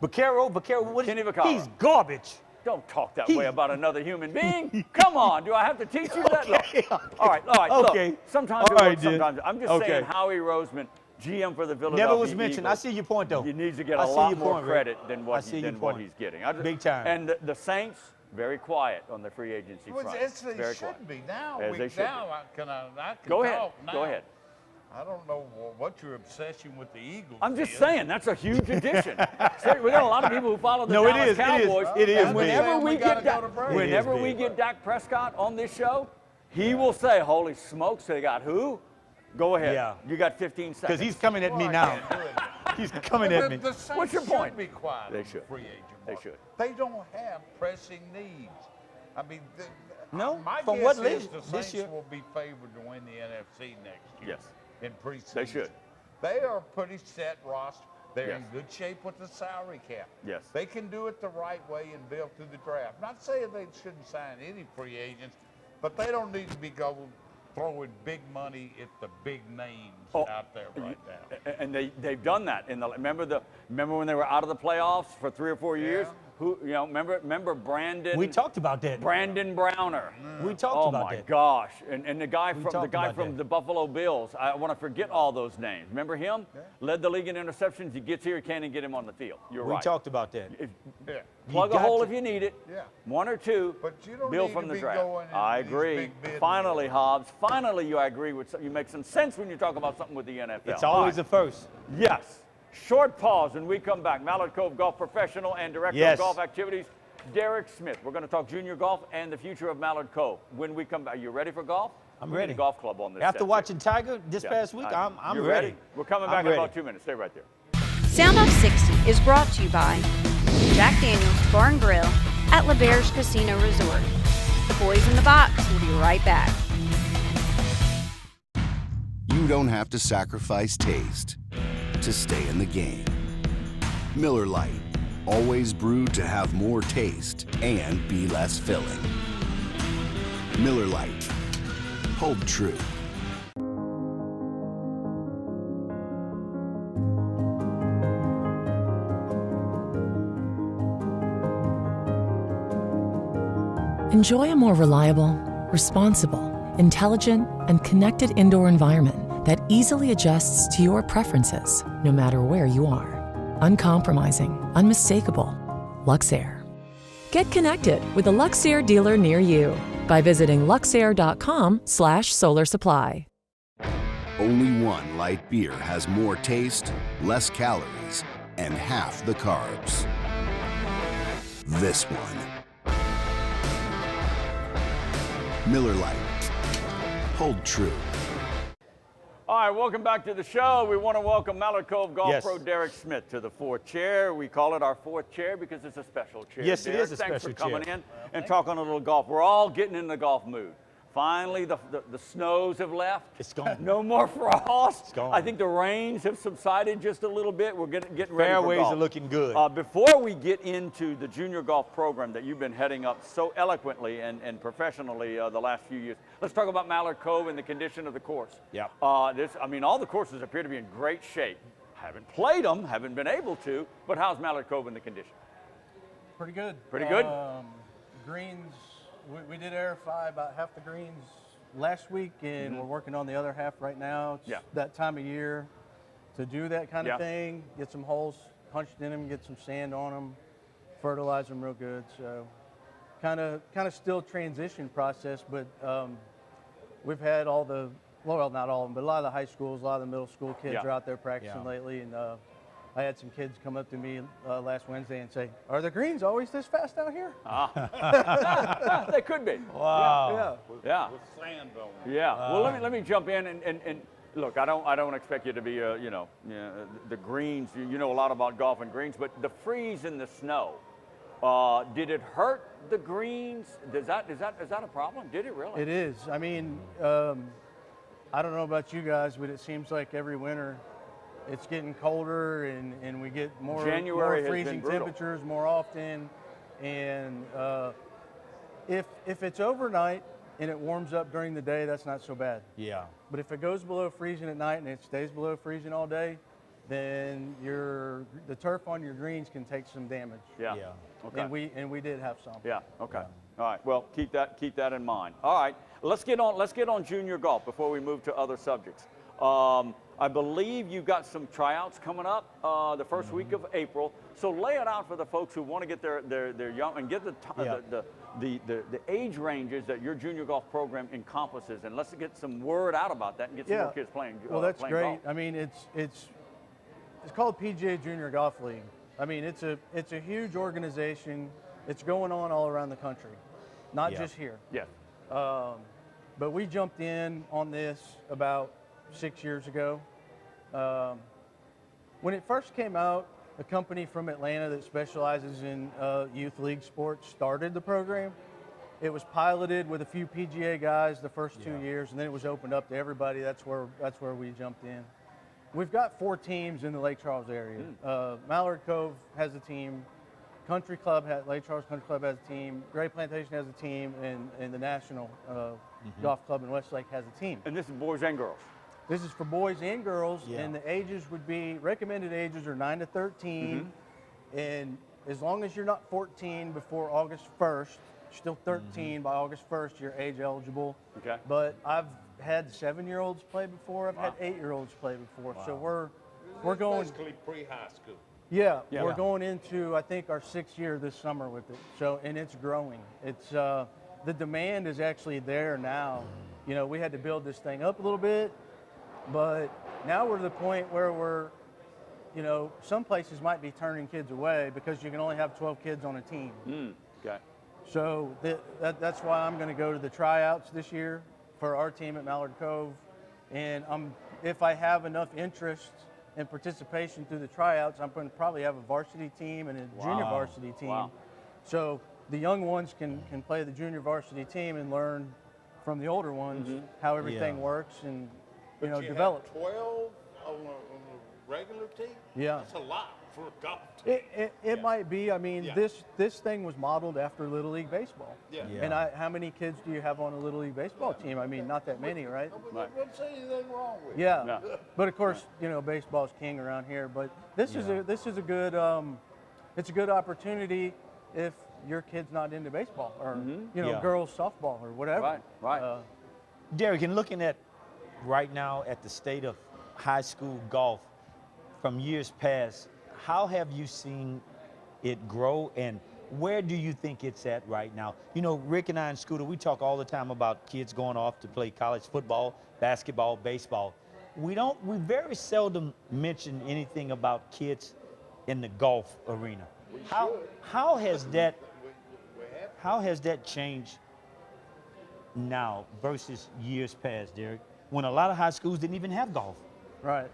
Vaccaro, what is Kenny Vaccaro. He's garbage. Don't talk that He- way about another human being. Come on, do I have to teach you that? Okay, Look. All right. Okay. Look, sometimes All it right, works, dude. sometimes. I'm just Okay. saying Howie Roseman, GM for the Philadelphia Never was mentioned. Eagles, I see your point, though. He needs to get I a see lot your more point, Rick. credit than I what, see your what point. he's getting. Big time. And the Saints, very quiet on the free agency Well, front. it's, they Very should quiet. be now. As they should now be. I can Go ahead. talk now. Go ahead. I don't know what your obsession with the Eagles I'm just is. saying, that's a huge addition. So we got a lot of people who follow the No, it Dallas is, it is. Cowboys. It is And big. whenever And we we get gotta go Dak, to Brady. whenever It is we big. get Dak Prescott on this show, he will say, "Holy smokes, they got who?" Go ahead. Yeah. You got 15 seconds. Because he's coming at me Well, I now. can't do it. He's coming at me. The Saints What's your point? should be quiet They on the should. free agent They market. should. They don't have pressing needs. I mean, No, my from guess what is list the this Saints year? will be favored to win the NFC next year. Yes. In preseason. They should. They are a pretty set roster. They're Yes. in good shape with the salary cap. Yes. They can do it the right way and build through the draft. Not saying they shouldn't sign any free agents, but they don't need to be throwing big money at the big names out there right now. And they've done that. Remember when they were out of the playoffs for 3 or 4 years? Yeah. Remember Brandon? We talked about that. Brandon Browner. We talked about Oh my that. gosh! And the guy from talked about that. the Buffalo Bills. I want to forget all those names. Remember him? Led the league in interceptions. He gets here, he can't even get him on the field. You're We right. talked about that. Yeah. Plug a got hole to- if you need it. Yeah. 1 or 2. But you don't Bill need from to the be draft. going into I these agree. big bid Finally, wars. Hobbs. Finally, you agree with you make some sense when you talk about something with the NFL. It's All always right. a first. Yes. Short pause and we come back. Mallard Cove Golf Professional and Director Yes. of Golf Activities, Derek Smith. We're going to talk junior golf and the future of Mallard Cove. When we come back, are you ready for golf? I'm We need ready. a golf club on this After set, watching Tiger this too. past week, Yeah. I'm You ready. We're coming I'm back in ready. about 2 minutes. Stay right there. Soundoff60 is brought to you by Jack Daniels Bar and Grill at LaBerge Casino Resort. The boys in the box will be right back. You don't have to sacrifice taste to stay in the game. Miller Lite, always brewed to have more taste and be less filling. Miller Lite, hold true. Enjoy a more reliable, responsible, intelligent, and connected indoor environment that easily adjusts to your preferences, no matter where you are. Uncompromising, unmistakable. Luxair. Get connected with a Luxair dealer near you by visiting luxair.com/solar supply. Only one light beer has more taste, less calories, and half the carbs. This one. Miller Lite. Hold true. All right, welcome back to the show. We want to welcome Mallard Cove Golf Yes. Pro Derek Smith to the fourth chair. We call it our fourth chair because it's a special chair. Yes, it Derek, is a thanks special for coming chair. in and talking a little golf. We're all getting in the golf mood. Finally, the snows have left. It's gone. No more frost. It's gone. I think the rains have subsided just a little bit. We're getting ready for Fairways golf. are looking good. Before we get into the junior golf program that you've been heading up so eloquently and professionally the last few years, let's talk about Mallard Cove and the condition of the course. Yep. All the courses appear to be in great shape. Haven't played them, haven't been able to, but how's Mallard Cove in the condition? Pretty good. Pretty good? Greens, we did aerify about half the greens last week, and we're working on the other half right now. It's that time of year to do that kind of thing, get some holes punched in them, get some sand on them, fertilize them real good. So kind of still transition process, but we've had all the, well, not all of them, but a lot of the high schools, a lot of the middle school kids are out there practicing lately, and I had some kids come up to me last Wednesday and say, "Are the greens always this fast out here?" They could be. Wow. Yeah. With sand on them. Yeah. Well, let me jump in and look. I don't expect you to be the greens. You know a lot about golf and greens, but the freeze and the snow. Did it hurt the greens? Is that a problem? Did it really? It is. I mean, I don't know about you guys, but it seems like every winter it's getting colder and we get more freezing temperatures more often. And if it's overnight and it warms up during the day, that's not so bad. Yeah. But if it goes below freezing at night and it stays below freezing all day, then the turf on your greens can take some damage. Yeah. Okay. And we did have some. Yeah. Okay. All right. Well, keep that in mind. All right. Let's get on junior golf before we move to other subjects. I believe you've got some tryouts coming up the first week of April. So lay it out for the folks who want to get their young and get the age ranges that your junior golf program encompasses, and let's get some word out about that and get some more kids playing. Well, that's playing great. golf. I mean, it's called PGA Junior Golf League. I mean, it's a huge organization. It's going on all around the country, not just here. Yes. But we jumped in on this about 6 years ago. When it first came out, a company from Atlanta that specializes in youth league sports started the program. It was piloted with a few PGA guys the first 2 years, and then it was opened up to everybody. That's where we jumped in. We've got 4 teams in the Lake Charles area. Mallard Cove has a team. Lake Charles Country Club has a team. Gray Plantation has a team, and the National Golf Club in Westlake has a team. And this is boys and girls. This is for boys and girls, and the ages would be, recommended ages are 9 to 13, and as long as you're not 14 before August 1st, you're still 13 by August 1st, you're age eligible. Okay. But I've had 7-year-olds play before, I've had 8-year-olds play before, so we're going Basically pre-high school. Yeah, we're going into, I think, our 6th year this summer with it. So, and it's growing. It's the demand is actually there now. You know, we had to build this thing up a little bit, but now we're to the point where we're, you know, some places might be turning kids away because you can only have 12 kids on a team. Okay. So that's why I'm going to go to the tryouts this year for our team at Mallard Cove, and if I have enough interest and participation through the tryouts, I'm going to probably have a varsity team and a junior varsity team. Wow. So the young ones can play the junior varsity team and learn from the older ones how everything works and develop. Have 12 on a regular team? Yeah. That's a lot for a golf team. It might be. I mean, this thing was modeled after Little League baseball. Yeah. And how many kids do you have on a Little League baseball team? I mean, not that many, right? I wouldn't say anything wrong with it. Yeah. No. But of course, baseball's king around here. But this is a good it's a good opportunity if your kid's not into baseball or you know Yeah. girls softball or whatever. Right. Derek, in looking at right now at the state of high school golf from years past, how have you seen it grow and where do you think it's at right now? You know, Rick and I and Scooter, we talk all the time about kids going off to play college football, basketball, baseball. We very seldom mention anything about kids in the golf arena. How has that changed now versus years past, Derek, when a lot of high schools didn't even have golf? Right.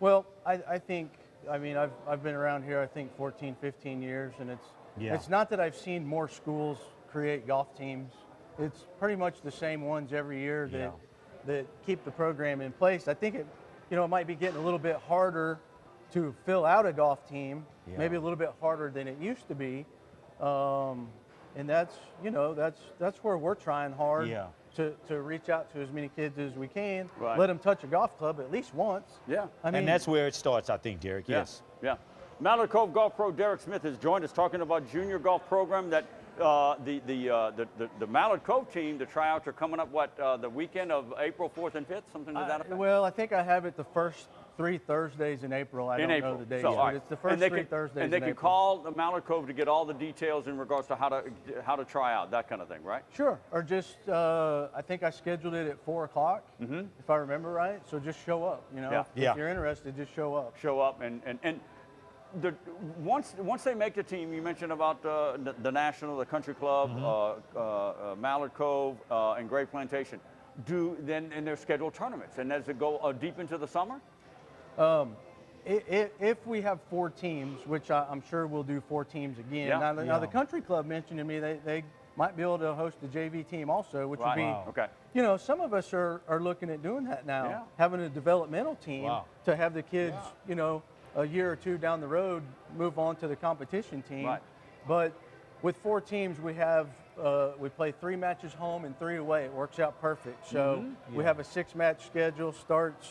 Well, I think, I mean, I've been around here, I think 14, 15 years, and it's not that I've seen more schools create golf teams. It's pretty much the same ones every year that keep the program in place. I think it might be getting a little bit harder to fill out a golf team, maybe a little bit harder than it used to be. And that's where we're trying hard to reach out to as many kids as we can, let them touch a golf club at least once. Yeah. And that's where it starts, I think, Derek. Yes. Yeah. Mallard Cove Golf Pro Derek Smith has joined us talking about junior golf program that the Mallard Cove team, the tryouts are coming up, the weekend of April 4th and 5th, something to that effect? Well, I think I have it the first 3 Thursdays in April. I don't know the dates, but it's the first 3 Thursdays And they in can April. call the Mallard Cove to get all the details in regards to how to try out, that kind of thing, right? Sure, or just, I think I scheduled it at 4 o'clock, if I remember right, so just show up, If you're interested, just show up. Show up, and once they make the team, you mentioned about the National, the Country Club, Mallard Cove, and Great Plantation. And their scheduled tournaments, and does it go deep into the summer? If we have 4 teams, which I'm sure we'll do 4 teams again. Now the Country Club mentioned to me they might be able to host a JV team also, which would be, some of us are looking at doing that now, having a developmental team to have the kids, a year or 2 down the road move on to the competition team. But with 4 teams, we play 3 matches home and 3 away. It works out perfect. So we have a 6-match schedule, starts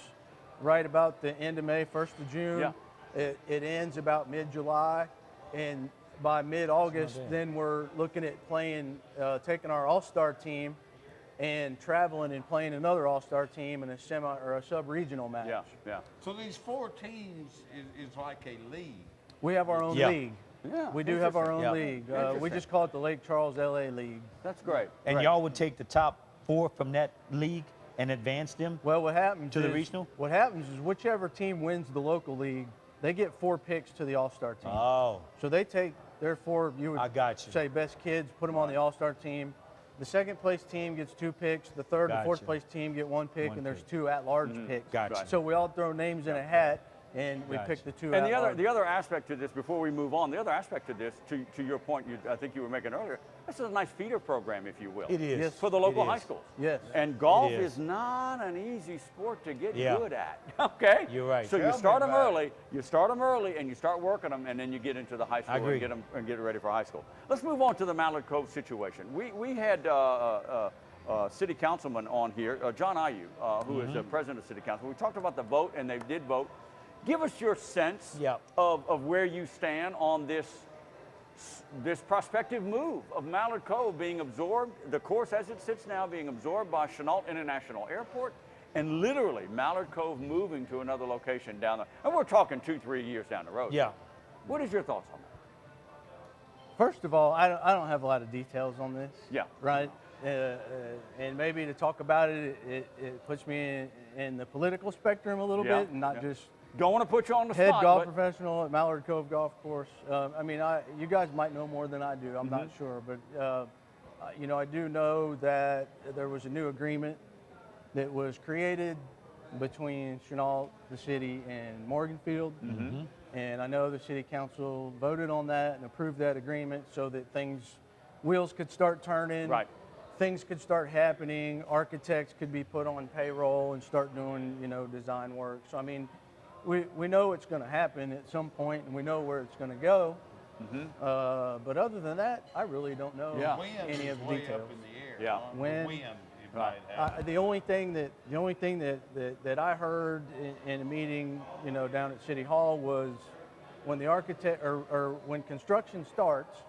right about the end of May, 1st of June. It ends about mid-July, and by mid-August, then we're looking at playing, taking our all-star team and traveling and playing another all-star team in a sub-regional match. So these 4 teams is like a league. We have our own league. Yeah, we do have our own league. We just call it the Lake Charles LA League. That's great. And y'all would take the top 4 from that league and advance them? Well, what happens to the regional? What happens is whichever team wins the local league, they get 4 picks to the All-Star team. Oh. So they take their 4, you would say best kids, put them on the All-Star team. The second place team gets 2 picks. The third and fourth place team get 1 pick, and there's 2 at-large picks. So we all throw names in a hat, and we pick the 2 And at-large. the other aspect to this, before we move on, the other aspect to this, to your point, I think you were making earlier, this is a nice feeder program, if you will. It is. For the local high schools. Yes. And golf is not an easy sport to get good at. Okay? You're right. So you start them early, and you start working them, and then you get into the high school and get ready for high school. Let's move on to the Mallard Cove situation. We had city councilman on here, John Ayu, who is the president of city council. We talked about the vote, and they did vote. Give us your sense of where you stand on this prospective move of Mallard Cove being absorbed, the course as it sits now being absorbed by Chenault International Airport, and literally Mallard Cove moving to another location down there. And we're talking 2-3 years down the road. Yeah. What is your thoughts on that? First of all, I don't have a lot of details on this. Yeah. Right? And maybe to talk about it, it puts me in the political spectrum a little bit, and not just don't want to put you on the head spot. Golf professional at Mallard Cove Golf Course. I mean, you guys might know more than I do. I'm not sure, but I do know that there was a new agreement that was created between Chenault, the city, and Morganfield. And I know the city council voted on that and approved that agreement so that wheels could start turning. Right. Things could start happening. Architects could be put on payroll and start doing, design work. So, I mean, we know it's going to happen at some point, and we know where it's going to go. But other than that, I really don't know any of the details. Up in the air. When it might happen. The only thing that I heard in a meeting, down at City Hall was when the architect or when construction starts,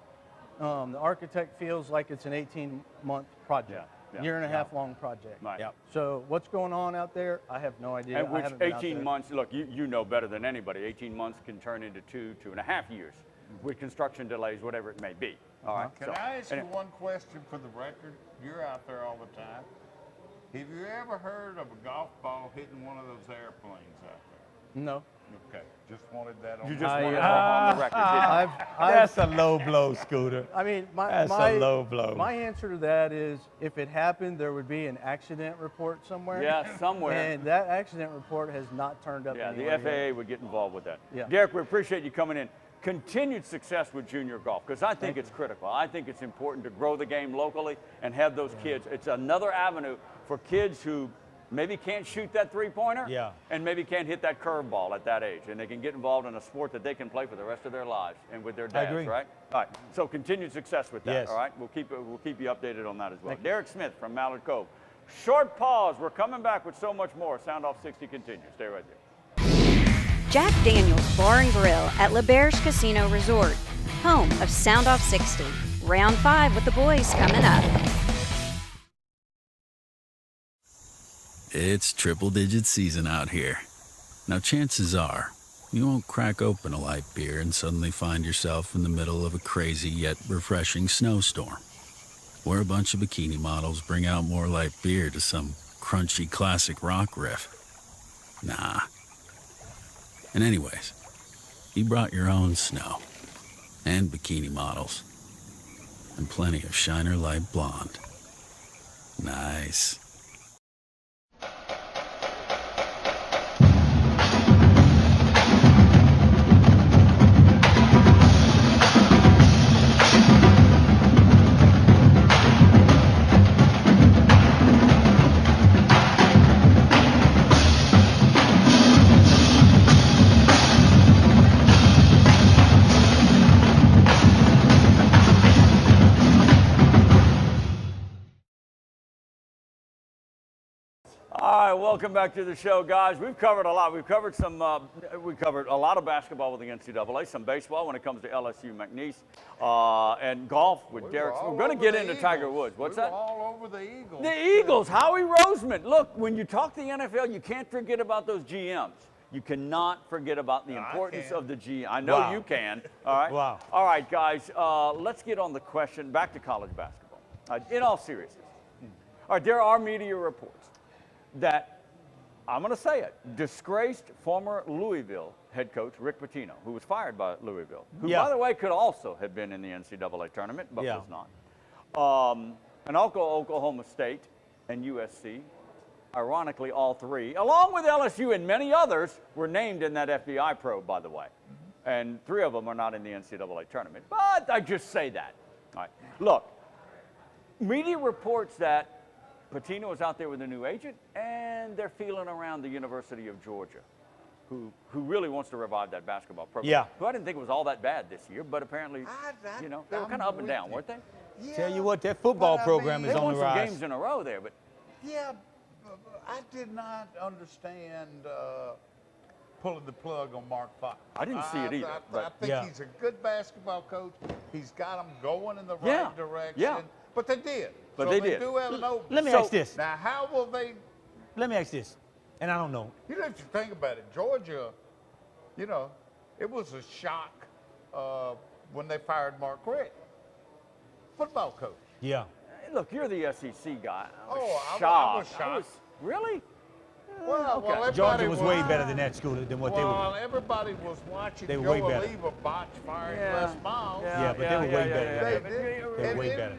The architect feels like it's an 18-month project, year and a half long project. Right. Yeah. So what's going on out there? I have no idea. And I which haven't been out 18 there. months, look, you know better than anybody, 18 months can turn into 2.5 years with construction delays, whatever it may be. All right. Can I ask you one question for the record? You're out there all the time. Have you ever heard of a golf ball hitting one of those airplanes out there? No. Okay, just wanted that on. You just wanted that on the record, didn't you? That's a low blow, Scooter. I mean, That's a low blow. My answer to that is, if it happened, there would be an accident report somewhere. Yeah, somewhere. And that accident report has not turned up. Yeah, the anywhere FAA yet. would get involved with that. Yeah. Derek, we appreciate you coming in. Continued success with junior golf, because I think it's critical. I think it's important to grow the game locally and have those kids. It's another avenue for kids who maybe can't shoot that three-pointer and maybe can't hit that curveball at that age, and they can get involved in a sport that they can play for the rest of their lives and with their dads, right? All right, so continued success with that, Yes. all right? We'll keep you updated on that as well. Derek Smith from Mallard Cove. Short pause. We're coming back with so much more. Sound Off 60 continues. Stay right there. Jack Daniel's Bar and Grill at LeBerge Casino Resort, home of Sound Off 60. Round 5 with the boys coming up. It's triple-digit season out here. Now, chances are, you won't crack open a light beer and suddenly find yourself in the middle of a crazy yet refreshing snowstorm, where a bunch of bikini models bring out more light beer to some crunchy classic rock riff. Nah. And anyways, you brought your own snow, and bikini models, and plenty of Shiner Light Blonde. Nice. All right, welcome back to the show, guys. We've covered a lot. We've covered we covered a lot of basketball with the NCAA, some baseball when it comes to LSU McNeese, and golf with Derek. We're going to get into Tiger Woods. What's that? All over the Eagles. The Eagles, Howie Roseman. Look, when you talk the NFL, you can't forget about those GMs. You cannot forget about the importance of the GM. I know you can. All right. Wow. All right, guys. Let's get on the question back to college basketball. In all seriousness, all right, there are media reports that, I'm going to say it, disgraced former Louisville head coach Rick Pitino, who was fired by Louisville, who, by the way, could also have been in the NCAA tournament, but was not. And Oklahoma State and USC, ironically all three, along with LSU and many others, were named in that FBI probe, by the way. And 3 of them are not in the NCAA tournament. But I just say that. All right. Look, media reports that Pitino is out there with a new agent, and they're feeling around the University of Georgia, who really wants to revive that basketball program. Yeah. Who I didn't think was all that bad this year, but apparently, they were kind of up and down, weren't they? Yeah, Tell you what, that football program is on the rise. They won some games in a row there, but yeah, I did not understand pulling the plug on Mark Fox. I didn't see it either. I think he's a good basketball coach. He's got them going in the right direction. Yeah. But they did. But so they they did. do have an opening. Let me ask this. Now, how will they? Let me ask this, and I don't know. You know, if you think about it, Georgia, it was a shock when they fired Mark Richt, football coach. Yeah. Look, you're the SEC guy. I was shocked. I was shocked. Really? Well, Georgia was way better than that school than what they were. Well, everybody was watching They were Joe way better. Oliva botch firing Les Miles. Yeah, but they were way better. They were way better.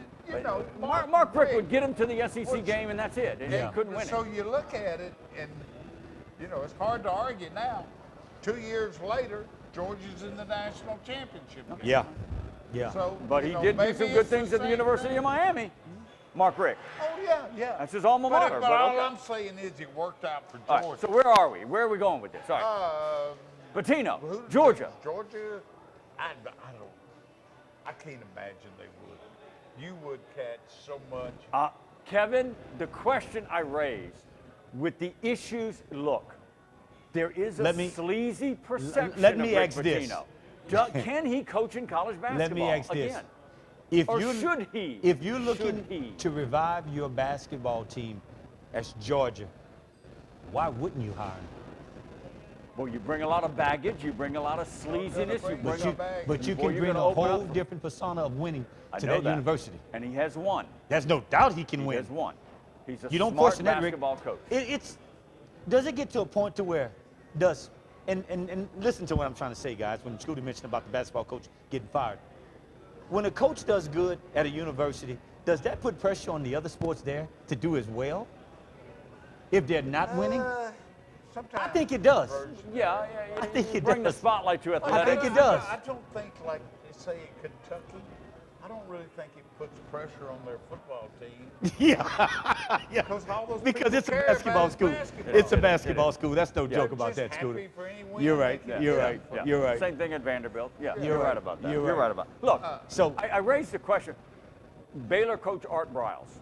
Mark Richt would get him to the SEC game, and that's it. And he couldn't win it. So you look at it, and, it's hard to argue now. 2 years later, Georgia's in the national championship game. Yeah. Yeah. So, But he did do some good things at the University of Miami. Mark Richt. Oh, yeah. That's his alma mater. But all I'm saying is it worked out for Georgia. All right, so where are we? Where are we going with this? All right. Pitino, Georgia. Georgia, I can't imagine they would. You would catch so much. Kevin, the question I raised with the issues, look, there is a sleazy perception let me of Rick ask this. Pitino. Can he coach in college basketball Let me ask again? this. Or should he? If you're looking to revive your basketball team as Georgia, why wouldn't you hire him? Well, you bring a lot of baggage, you bring a lot of sleaziness, but you can bring a whole different persona of winning to that university. And he has won. There's no doubt he can win. He has won. He's a you don't smart question that, Rick. basketball coach. Does it get to a point to where and listen to what I'm trying to say, guys, when Scooter mentioned about the basketball coach getting fired. When a coach does good at a university, does that put pressure on the other sports there to do as well? If they're not winning? I think it does. Yeah, I think it bring does. the spotlight to athletics. I think it does. I don't think, like they say in Kentucky, I don't really think it puts pressure on their football team. Yeah. Because it's a basketball school. It's a basketball school. That's no joke about that, Scooter. You're right. You're right. You're right. Same thing at Vanderbilt. Yeah, you're right about that. You're right about it. Look, so I raised the question. Baylor coach Art Briles.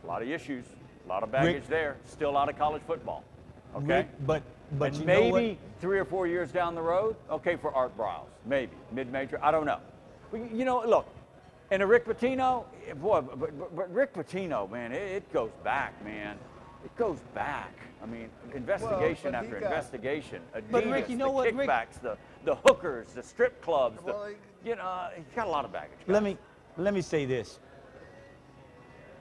A lot of issues, a lot of baggage there. Still out of college football. Okay, but and maybe 3 or 4 years down the road, okay, for Art Briles, maybe mid-major. I don't know. But, you know, look, and a Rick Pitino, boy, but Rick Pitino, man, it goes back, man. It goes back. I mean, investigation after investigation. Adidas, but Rick, you know the what, kickbacks, the hookers, the strip clubs. You know, he's got a lot of baggage. Guys. Let me say this.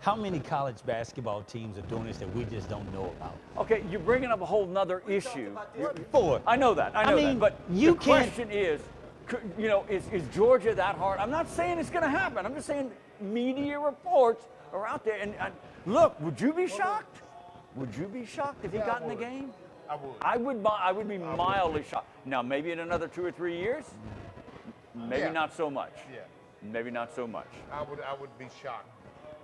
How many college basketball teams are doing this that we just don't know about? Okay, you're bringing up a whole nother issue. I know that. I know that. But the question is, you know, is Georgia that hard? I'm not saying it's going to happen. I'm just saying media reports are out there. And look, would you be shocked? Would you be shocked if he got in the game? I would. I would be mildly shocked. Now, maybe in another 2 or 3 years, maybe not so much. Yeah. Maybe not so much. I would be shocked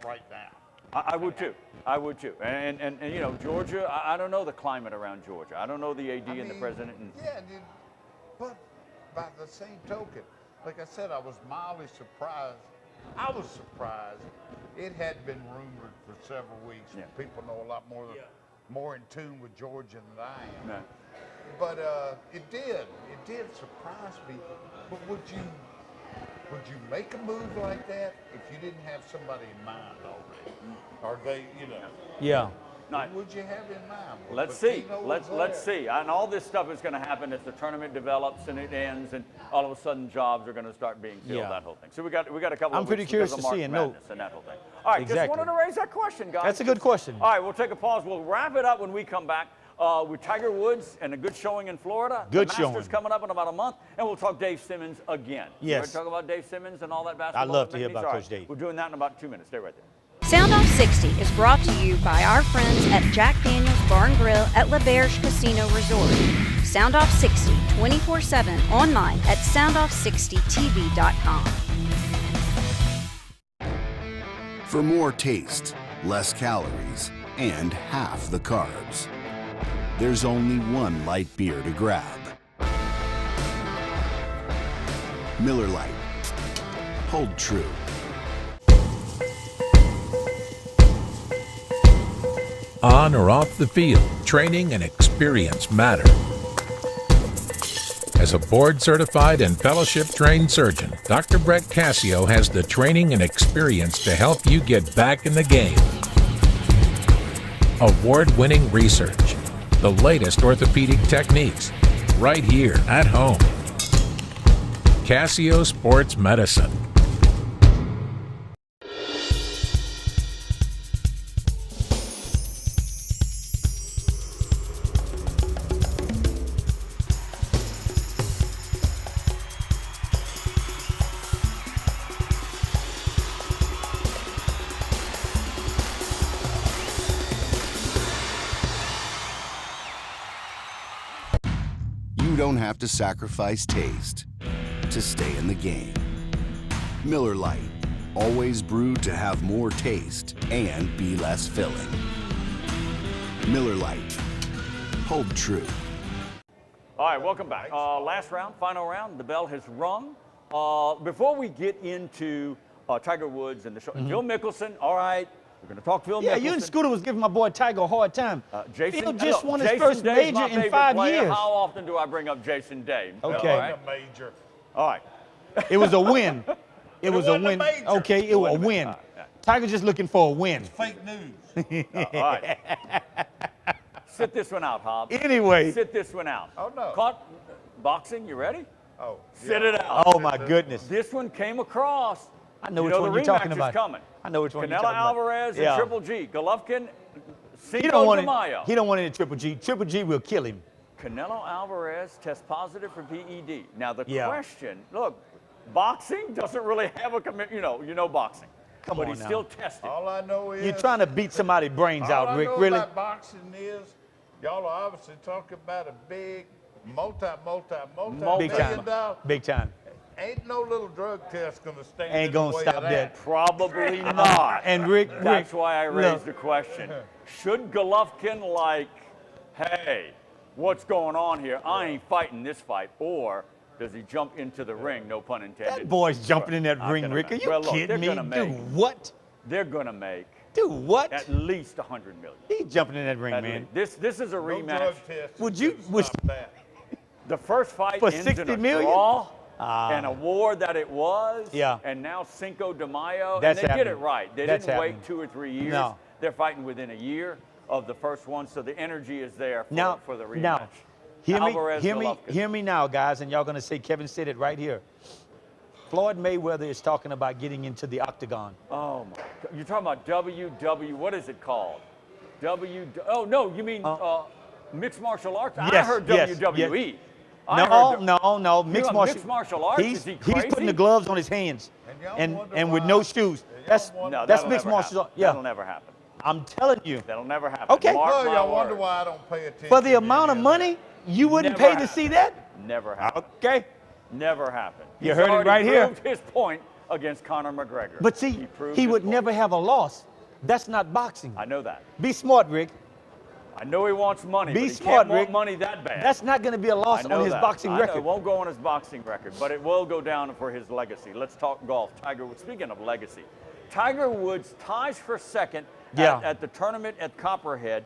right now. I would too. I would too. And you know, Georgia, I don't know the climate around Georgia. I don't know the AD and the president. But by the same token, like I said, I was mildly surprised. I was surprised. It had been rumored for several weeks. Yeah. People know a lot more in tune with Georgia than I am. Yeah. But it did surprise me. But would you make a move like that if you didn't have somebody in mind already? Are they, you know? Yeah. What would you have in mind? Let's see. Let's see. And all this stuff is going to happen as the tournament develops and it ends, and all of a sudden jobs are going to start being filled. That whole thing. So we got a couple. I'm pretty curious to see and know. And that whole thing. All right. Just wanted to raise that question, guys. That's a good question. All right. We'll take a pause. We'll wrap it up when we come back. With Tiger Woods and a good showing in Florida. Good showing. The Masters coming up in about a month, and we'll talk Dave Simmons again. Yes. You want to talk about Dave Simmons and all that basketball? I'd love to hear about Coach Dave. We're doing that in about 2 minutes. Stay right there. Soundoff 60 is brought to you by our friends at Jack Daniel's Bar and Grill at L'Auberge Casino Resort. Soundoff 60 24/7 online at soundoff60tv.com. For more taste, less calories, and half the carbs, there's only one light beer to grab. Miller Lite. Hold true. On or off the field, training and experience matter. As a board-certified and fellowship-trained surgeon, Dr. Brett Cassio has the training and experience to help you get back in the game. Award-winning research, the latest orthopedic techniques, right here at home. Cassio Sports Medicine. You don't have to sacrifice taste to stay in the game. Miller Lite, always brewed to have more taste and be less filling. Miller Lite, hold true. All right, welcome back. Last round, final round. The bell has rung. Before we get into Tiger Woods and the show, Phil Mickelson, all right. We're going to talk Phil Mickelson. Yeah, you and Scooter was giving my boy Tiger a hard time. Phil just won his Jason first Day's major my in favorite 5 player. years. How often do I bring up Jason Day? Okay. A major. All right. It was a win. It was a wasn't a win. major. Okay, it was a win. Tiger just looking for a win. Fake news. All right. Sit this one out, Hobbs. Anyway. Sit this one out. Oh, no. Caught boxing, you ready? Oh. Sit it out. Oh, my goodness. This one came across. I know which one you're talking about. The rematch is coming. I know which one you're Canelo talking about. Alvarez Yeah. and Triple G. Golovkin, He don't want de Mayo. it. He don't want any Triple G. Triple G will kill him. Canelo Alvarez tests positive for PED. Now the Yeah. question, look, boxing doesn't really have a commit. You know boxing. Come but on he's now. still testing. All I know is You're trying to beat somebody's brains all out, Rick. I know Really? about boxing is y'all are obviously talking about a big, multi Big time. million dollar. Big time. Ain't no little drug test gonna stand Ain't in gonna the way stop of that. Probably not. And Rick, That's why I raised look. the question. Should Golovkin hey, what's going on here? I ain't fighting this fight. Or does he jump into the ring, no pun intended? That boy's jumping in that I ring, can Rick. Are imagine. you Well, look, kidding they're me? gonna Do make- what? They're going to make Do what? at least $100 million. He's jumping in that ring, At man. least. This is a No rematch. drug test. Would you- Stop would- that. The first fight For ends in 60 a million? draw, Ah. an award that it was. Yeah. And now Cinco de Mayo. That's and they did it happening. right. They That's didn't happening. wait 2 or 3 years. No. They're fighting within a year of the first one, so the energy is there for the rematch. Now, Alvarez, Golovkin. hear me now, guys, and y'all gonna say Kevin said it right here. Floyd Mayweather is talking about getting into the octagon. Oh my! You're talking about what is it called? Oh no, you mean mixed martial arts? I Yes, heard yes, WWE. yes. I heard No. Mixed martial arts. He's Is he he's crazy? putting the gloves on his hands And y'all and wonder with why- no shoes. That's No, that's that'll mixed never martial happen. arts. Yeah, That'll never happen. I'm telling you. That'll never happen. Okay. Mark Well, my y'all wonder word. why I don't pay attention. For the to amount of any money, you wouldn't Never pay to happened. see that? Never happened. Okay. Never happened. You He's heard it already right here. proved his point against Conor McGregor. But see, proved he his would point. never have a loss. That's not boxing. I know that. Be smart, Rick. I know he wants money, Be but he smart, can't want Rick. money that bad. That's not going to be a I loss know on his that. boxing I know. record. It won't go on his boxing record, but it will go down for his legacy. Let's talk golf. Tiger Woods, speaking of legacy, Tiger Woods ties for second at the tournament at Copperhead.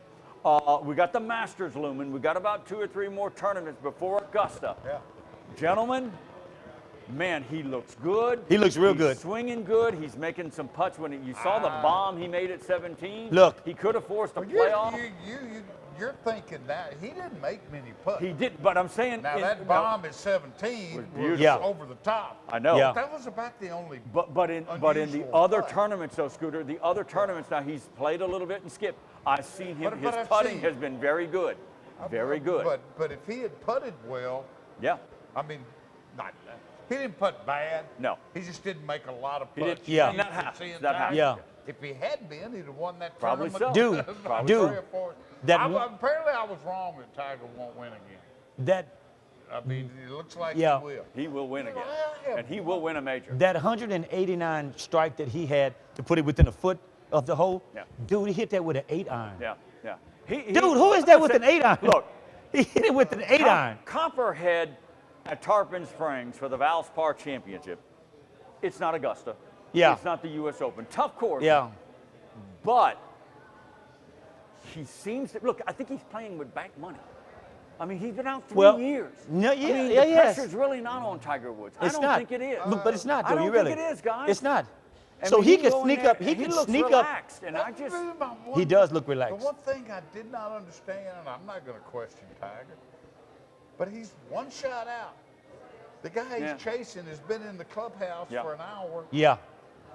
We got the Masters looming. We got about 2 or 3 more tournaments before Augusta. Yeah. Gentlemen, man, he looks good. He looks real He's good. Swinging good. He's making some putts. You saw the bomb he made at 17. Look. He could have forced a Well, playoff. you're thinking that he didn't make many putts. He did, but I'm saying Now that bomb at 17 was Yeah. over the top. I know. Yeah. That was about the only. But in the unusual other putt. tournaments, though, Scooter, the other tournaments now he's played a little bit and skipped. I've seen him. But His I've putting seen- has been very good, very good. But if he had putted well, Yeah. I mean, he didn't putt bad. No. He just didn't make a lot of He putts. did. Yeah. And that happens. Seeing That Tiger, happens. Yeah. If he had been, he'd have won that Probably tournament. so. Dude, Probably dude, Three or four. that I, one- apparently I was wrong that Tiger won't win again. That I mean, it looks like Yeah. he will. He will win again, Yeah. and he will win a major. that 189 strike that he had to put it within a foot of the hole, Yeah. dude, he hit that with an 8-iron. Yeah, yeah. He, Dude, who is that with an 8-iron? Look, He hit it with an 8-iron. Copperhead at Tarpon Springs for the Valspar Championship. It's not Augusta. Yeah. It's not the U.S. Open. Tough course. Yeah. But he seems to look. I think he's playing with bank money. I mean, he's been out 3 years. No, I yeah, mean, yeah, the yes. pressure's really not on Tiger Woods. It's I don't not. think it is. But it's not, I though. don't you really. think it is, guys. It's not. I So mean, he can can go in sneak there up. He and can looks sneak up. relaxed, and I just. He does look relaxed. The one thing I did not understand, and I'm not going to question Tiger, but he's one shot out. The guy he's Yeah. chasing has been in the clubhouse Yeah. for an hour, Yeah.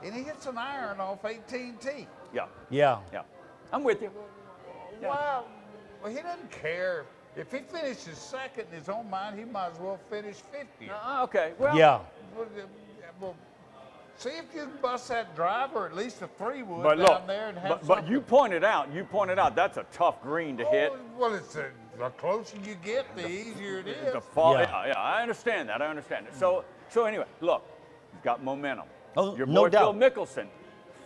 and he hits an iron off 18T. Yeah, Yeah. yeah. I'm with you. Yeah. Wow. Well, he doesn't care. If he finishes second in his own mind, he might as well finish 50th. Okay. Well. Yeah. Well, see if you can bust that drive, or at least a 3-wood But down look, there and have but you pointed out that's a tough green to hit. Well, it's the closer you get, the easier it is. The fall, Yeah. yeah, I understand that. I understand it. So anyway, look, you've got momentum. Oh, Your no boy Phil doubt. Mickelson,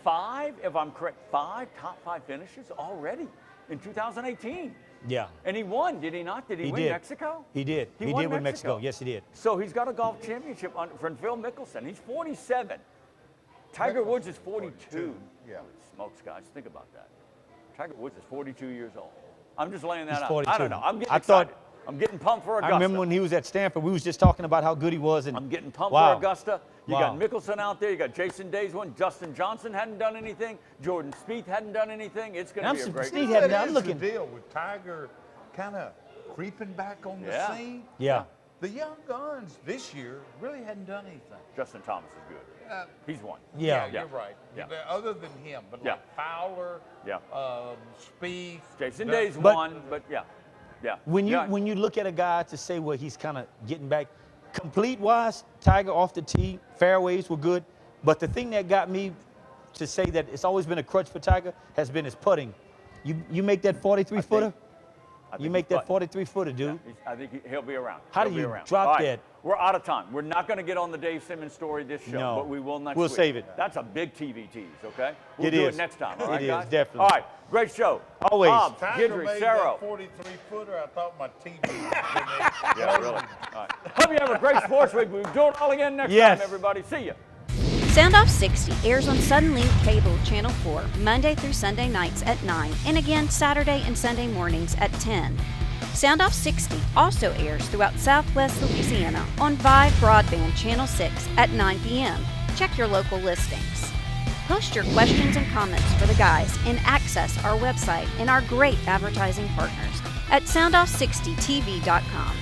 5, if I'm correct, 5 top 5 finishes already in 2018. Yeah. And he won, did he not? Did he, He win did. Mexico? He did. He won did win Mexico. Yes, he did. So he's got a golf championship from Phil Mickelson. He's 47. Tiger Woods is 42. Yeah. Smokes, guys. Think about that. Tiger Woods is 42 years old. I'm just laying that He's out. 42. I don't know. I'm getting I excited. I'm getting pumped for Augusta. I remember when he was at Stanford, we was just talking about how good he was. And I'm getting pumped wow. for Augusta. You Wow. got Mickelson out there. You got Jason Day's one. Justin Johnson hadn't done anything. Jordan Spieth hadn't done anything. It's going to be a great Spieth That hadn't done- is I'm looking. the deal with Tiger kind of creeping back on the Yeah. scene. Yeah. The young guns this year really hadn't done anything. Justin Thomas is good. He's one. Yeah. You're right. Yeah. Other than him, but Yeah. like Fowler, Yeah. Spieth. Jason the- Day's But- one, but yeah. Yeah. When you Yeah. when you look at a guy to say, well, he's kind of getting back, complete wise, Tiger off the tee, fairways were good, but the thing that got me to say that it's always been a crutch for Tiger has been his putting. You make that 43 footer. You make that 43 footer, dude. I think he'll be around. How do He'll be you around. drop All right, that? We're out of time. We're not going to get on the Dave Simmons story this show, No. but we will next We'll week. save it. That's a big TV tease, okay? We'll It do is. it next time, all It right, is, guys? definitely. All right, great show. Always. Bob, Tiger Gidry, made Sarah. that 43 footer. I thought my TV was Yeah, really. All right. Hope you have a great sports week. We'll do it all again next Yes. time, everybody. See ya. Sound Off 60 airs on Suddenlink Cable Channel 4 Monday through Sunday nights at 9 and again Saturday and Sunday mornings at 10. Sound Off 60 also airs throughout Southwest Louisiana on Vive Broadband Channel 6 at 9 p.m. Check your local listings. Post your questions and comments for the guys and access our website and our great advertising partners at soundoff60tv.com.